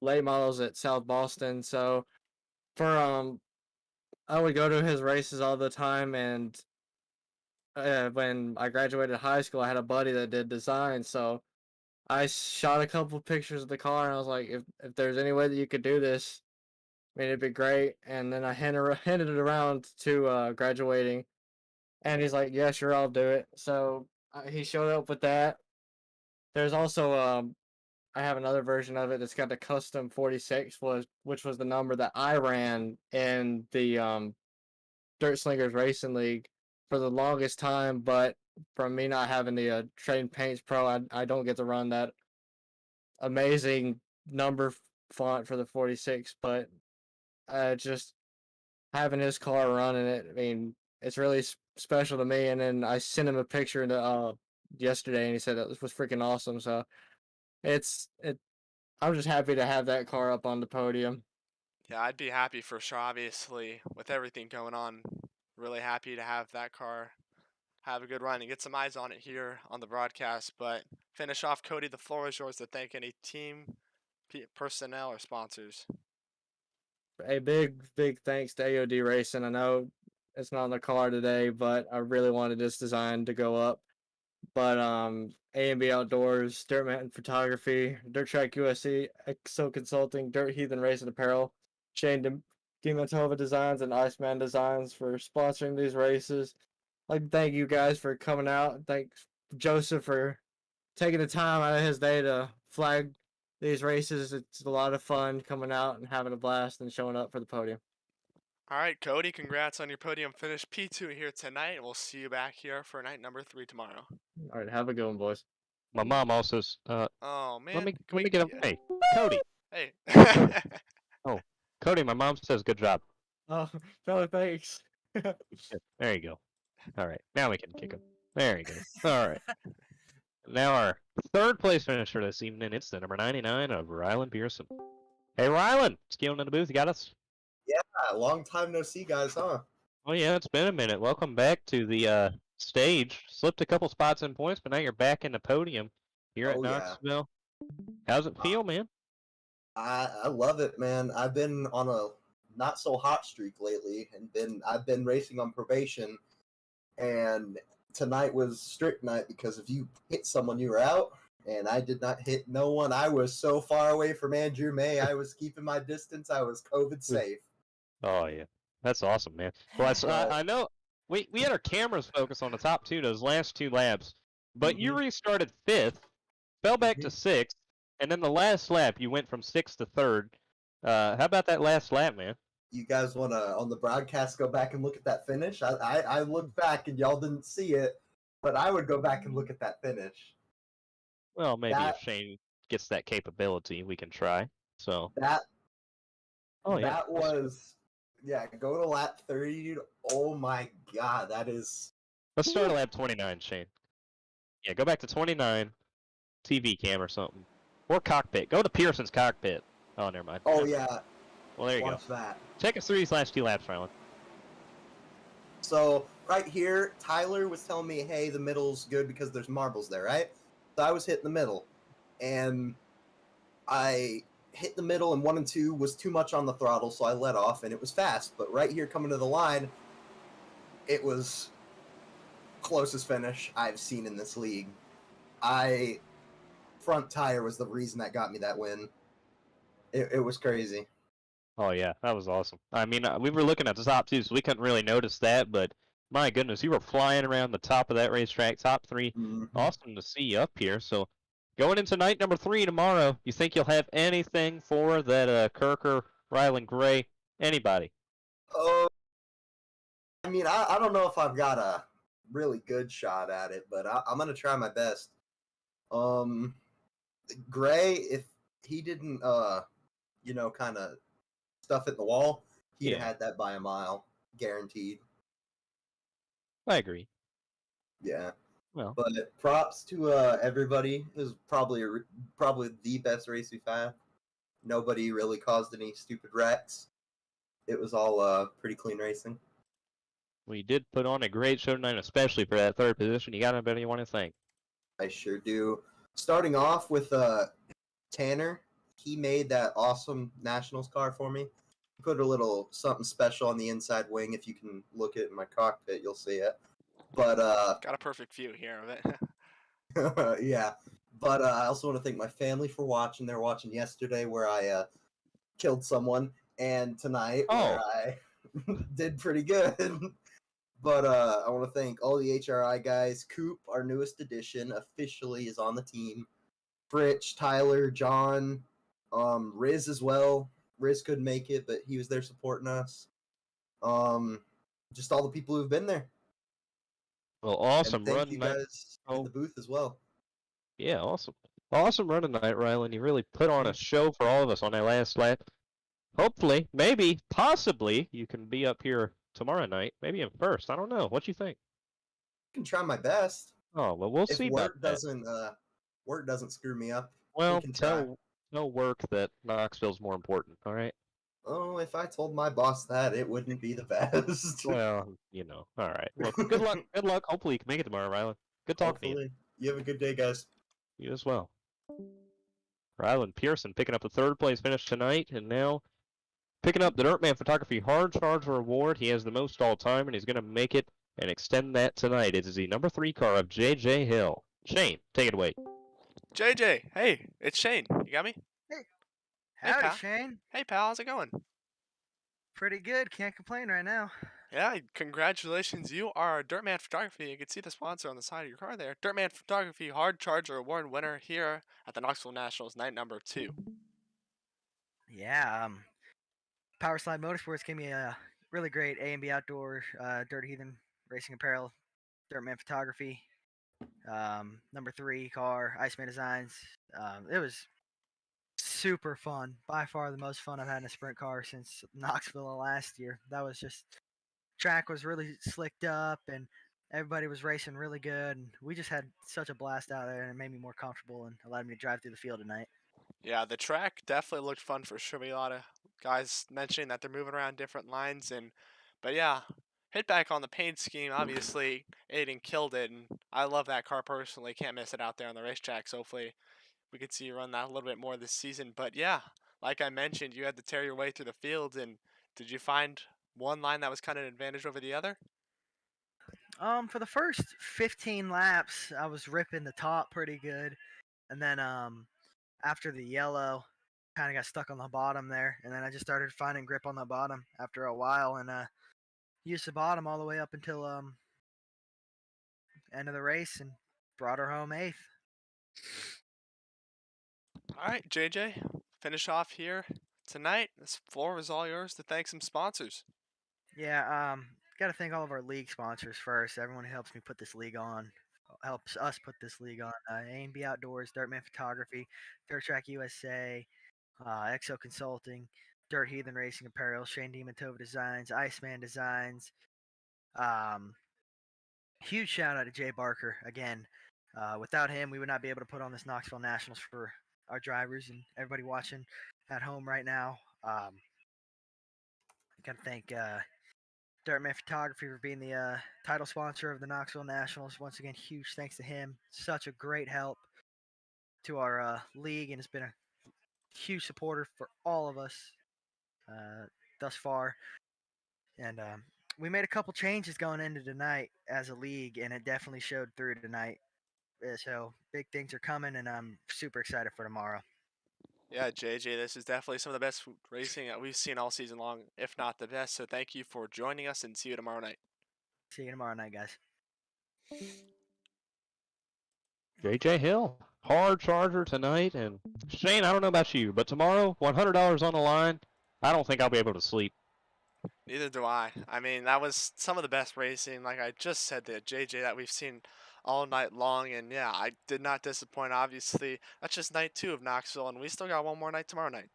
late models at South Boston, so for I would go to his races all the time, and when I graduated high school, I had a buddy that did design, so I shot a couple pictures of the car, and I was like, if there's any way that you could do this, I mean, it'd be great. And then I handed it around to graduating, and he's like, yeah, sure, I'll do it. So he showed up with that. There's also I have another version of it that's got the custom 46 which was the number that I ran in the Dirt Slingers Racing League for the longest time, but from me not having the Trade Paints Pro, I don't get to run that amazing number font for the 46, but just having his car running it, I mean, it's really special to me. And then I sent him a picture yesterday, and he said that was freaking awesome. So I'm just happy to have that car up on the podium. Yeah, I'd be happy for sure, obviously, with everything going on. Really happy to have that car have a good run and get some eyes on it here on the broadcast. But finish off, Cody, the floor is yours to thank any team, personnel, or sponsors. A big thanks to AOD Racing. I know it's not on the car today, but I really wanted this design to go up. But A&B Outdoors, Dirt Mountain Photography, Dirt Track USA, Exo Consulting, Dirt Heathen Racing Apparel, Shane DiMantova Designs and Iceman Designs for sponsoring these races. I'd like to thank you guys for coming out. Thanks Joseph for taking the time out of his day to flag these races. It's a lot of fun coming out and having a blast and showing up for the podium. All right, Cody, congrats on your podium finish P2 here tonight. We'll see you back here for night number 3 tomorrow. All right, have a good one, boys. My mom also. Oh man, Let me can we get him. Hey, Cody. Hey. Oh, Cody. My mom says good job. Oh, no, thanks. Good. There you go. All right, now we can kick him. There you go. All right. Now our third place finisher this evening. It's the number 99 of Rylan Pearson. Hey, Rylan, scaling in the booth. You got us? Yeah, long time no see, guys, huh? Oh yeah, it's been a minute. Welcome back to the stage. Slipped a couple spots in points, but now you're back in the podium here at Oh, yeah. Knoxville. How's it feel, man? I love it, man. I've been on a not so hot streak lately, and I've been racing on probation, and tonight was strict night because if you hit someone, you were out, and I did not hit no one. I was so far away from Andrew May. I was keeping my distance. I was COVID safe. Oh yeah, that's awesome, man. Well, I know we had our cameras focused on the top two those last two laps, but you restarted fifth, fell back to sixth, and then the last lap you went from sixth to third. How about that last lap, man? You guys want to, on the broadcast, go back and look at that finish? I looked back and y'all didn't see it, but I would go back and look at that finish. Well, maybe if Shane gets that capability, we can try. So that yeah, was go to lap 30, dude. Oh my god, that is. Let's start at lap 29, Shane. Yeah, go back to 29, TV cam or something, or cockpit. Go to Pearson's cockpit. Oh, never mind. Oh yeah. Well, there you Watch go. that. Take us through these last two laps, Rylan. So right here, Tyler was telling me, hey, the middle's good because there's marbles there, right? So I was hitting the middle, and I hit the middle, and 1 and 2 was too much on the throttle, so I let off, and it was fast. But right here, coming to the line, it was closest finish I've seen in this league. Front tire was the reason that got me that win. It was crazy. Oh yeah, that was awesome. I mean, we were looking at the top two, so we couldn't really notice that, but my goodness, you were flying around the top of that racetrack, top three. Awesome to see you up here. So going into night number 3 tomorrow, you think you'll have anything for that Kirker, Rylan Gray, anybody? Oh, I mean, I don't know if I've got a really good shot at it, but I'm gonna try my best. Gray, if he didn't, kind of stuff at the wall, he'd have had that by a mile, guaranteed. I agree. Yeah. Well, but props to everybody. It was probably the best race we've had. Nobody really caused any stupid wrecks. It was all pretty clean racing. We did put on a great show tonight, especially for that third position. You got anybody you want to thank? I sure do. Starting off with Tanner. He made that awesome Nationals car for me. He put a little something special on the inside wing. If you can look at my cockpit, you'll see it. But got a perfect view here of it. yeah. But I also want to thank my family for watching. They were watching yesterday where I killed someone, and tonight where I did pretty good. But I want to thank all the HRI guys. Coop, our newest addition, officially is on the team. Fritch, Tyler, John, Riz as well. Riz couldn't make it, but he was there supporting us. Just all the people who've been there. Well, awesome and thank run you tonight. guys in the booth as well. Yeah, awesome. Awesome run tonight, Rylan. You really put on a show for all of us on that last lap. Hopefully, maybe, possibly, you can be up here tomorrow night. Maybe in first. I don't know. What you think? I can try my best. Oh, well, we'll see about that. Work doesn't screw me up. Well, tell work that Knoxville's more important, all right? Oh, if I told my boss that, it wouldn't be the best. Well, all right. Well, good luck. Good luck. Hopefully you can make it tomorrow, Rylan. Good talking to you. You have a good day, guys. You as well. Rylan Pearson picking up the third place finish tonight, and now picking up the Dirtman Photography Hard Charge Reward. He has the most all time, and he's going to make it and extend that tonight. It is the number 3 car of JJ Hill. Shane, take it away. JJ, hey, it's Shane. You got me? Hey. Hey, Howdy, pal. Shane. Hey, pal, how's it going? Pretty good. Can't complain right now. Yeah, congratulations. You are Dirtman Photography. You can see the sponsor on the side of your car there. Dirtman Photography Hard Charger Award winner here at the Knoxville Nationals, night number 2. Yeah. Power Slide Motorsports gave me a really great A&B Outdoor, Dirt Heathen Racing Apparel, Dirtman Photography, number 3 car, Iceman Designs. It was super fun. By far the most fun I've had in a sprint car since Knoxville last year. That was just track was really slicked up and everybody was racing really good and we just had such a blast out there and it made me more comfortable and allowed me to drive through the field tonight. Yeah, the track definitely looked fun for sure. We had a lot of guys mentioning that they're moving around different lines, but yeah, hit back on the paint scheme. Obviously, Aiden killed it, and I love that car personally. Can't miss it out there on the racetrack. So hopefully, we could see you run that a little bit more this season. But yeah, like I mentioned, you had to tear your way through the field, and did you find one line that was kind of an advantage over the other? For the first 15 laps, I was ripping the top pretty good, and then after the yellow, kind of got stuck on the bottom there, and then I just started finding grip on the bottom after a while, and used the bottom all the way up until end of the race, and brought her home 8th. All right, JJ, finish off here tonight. This floor is all yours to thank some sponsors. Yeah, got to thank all of our league sponsors first. Everyone who helps me put this league on, helps us put this league on. A&B Outdoors, Dirtman Photography, Dirt Track USA, Exo Consulting, Dirt Heathen Racing Apparel, Shane DiMantova Designs, Iceman Designs. Huge shout out to Jay Barker again. Without him, we would not be able to put on this Knoxville Nationals for our drivers and everybody watching at home right now. I got to thank Dirtman Photography for being the title sponsor of the Knoxville Nationals. Once again, huge thanks to him. Such a great help to our league and has been a huge supporter for all of us thus far. And we made a couple changes going into tonight as a league, and it definitely showed through tonight. So big things are coming, and I'm super excited for tomorrow. Yeah, JJ, this is definitely some of the best racing that we've seen all season long, if not the best. So thank you for joining us, and see you tomorrow night. See you tomorrow night, guys. JJ Hill, hard charger tonight. And Shane, I don't know about you, but tomorrow, $100 on the line. I don't think I'll be able to sleep. Neither do I. I mean, that was some of the best racing, like I just said there, JJ, that we've seen all night long. And yeah, I did not disappoint. Obviously, that's just night 2 of Knoxville, and we still got one more night tomorrow night.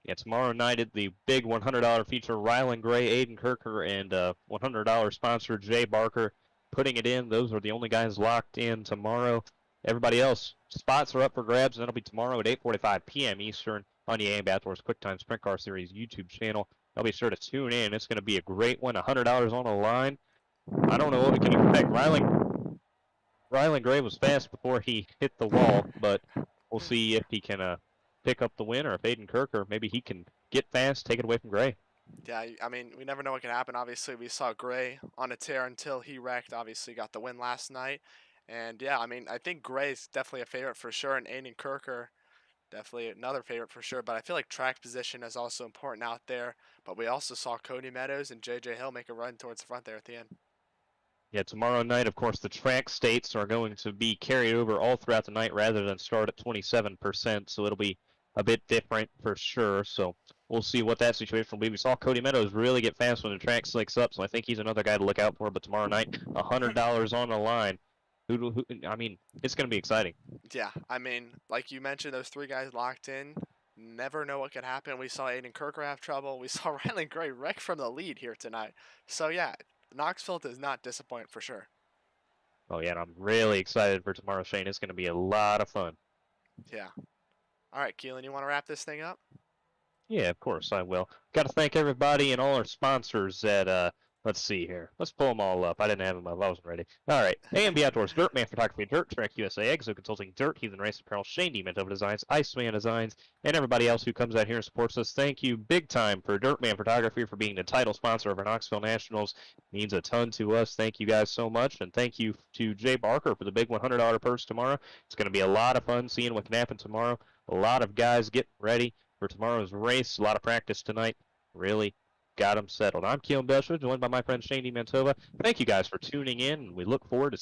Yeah, tomorrow night at the big $100 feature, Rylan Gray, Aiden Kirker, and $100 sponsor Jay Barker putting it in. Those are the only guys locked in tomorrow. Everybody else, spots are up for grabs, and that'll be tomorrow at 8:45 p.m. Eastern on the A&B Outdoors Quicktime Sprint Car Series YouTube channel. I'll be sure to tune in. It's going to be a great one. $100 on the line. I don't know what we can expect. Rylan Gray was fast before he hit the wall, but we'll see if he can pick up the win, or if Aiden Kirker, maybe he can get fast, take it away from Gray. Yeah, I mean, we never know what can happen. Obviously, we saw Gray on a tear until he wrecked. Obviously, got the win last night. And yeah, I mean, I think Gray's definitely a favorite for sure, and Aiden Kirker definitely another favorite for sure. But I feel like track position is also important out there. But we also saw Cody Meadows and JJ Hill make a run towards the front there at the end. Yeah, tomorrow night, of course, the track states are going to be carried over all throughout the night rather than start at 27%, so it'll be a bit different for sure. So we'll see what that situation will be. We saw Cody Meadows really get fast when the track slicks up, so I think he's another guy to look out for. But tomorrow night, $100 on the line. I mean, it's going to be exciting. Yeah, I mean, like you mentioned, those 3 guys locked in. Never know what could happen. We saw Aiden Kirker have trouble. We saw Rylan Gray wreck from the lead here tonight. So yeah, Knoxville does not disappoint for sure. Oh yeah, and I'm really excited for tomorrow, Shane. It's going to be a lot of fun. Yeah. All right, Kelan, you want to wrap this thing up? Yeah, of course I will. Got to thank everybody and all our sponsors at, let's see here. Let's pull them all up. I didn't have them up. I wasn't ready. All right. A&B Outdoors, Dirtman Photography, Dirt Track USA, Exo Consulting, Dirt Heathen Race Apparel, Shane DiMantova Designs, Iceman Designs, and everybody else who comes out here and supports us. Thank you big time for Dirtman Photography for being the title sponsor of our Knoxville Nationals. It means a ton to us. Thank you guys so much. And thank you to Jay Barker for the big $100 purse tomorrow. It's going to be a lot of fun seeing what can happen tomorrow. A lot of guys getting ready for tomorrow's race. A lot of practice tonight. Really got them settled. I'm Kelan Belsha, joined by my friend Shane DiMantova. Thank you guys for tuning in, and we look forward to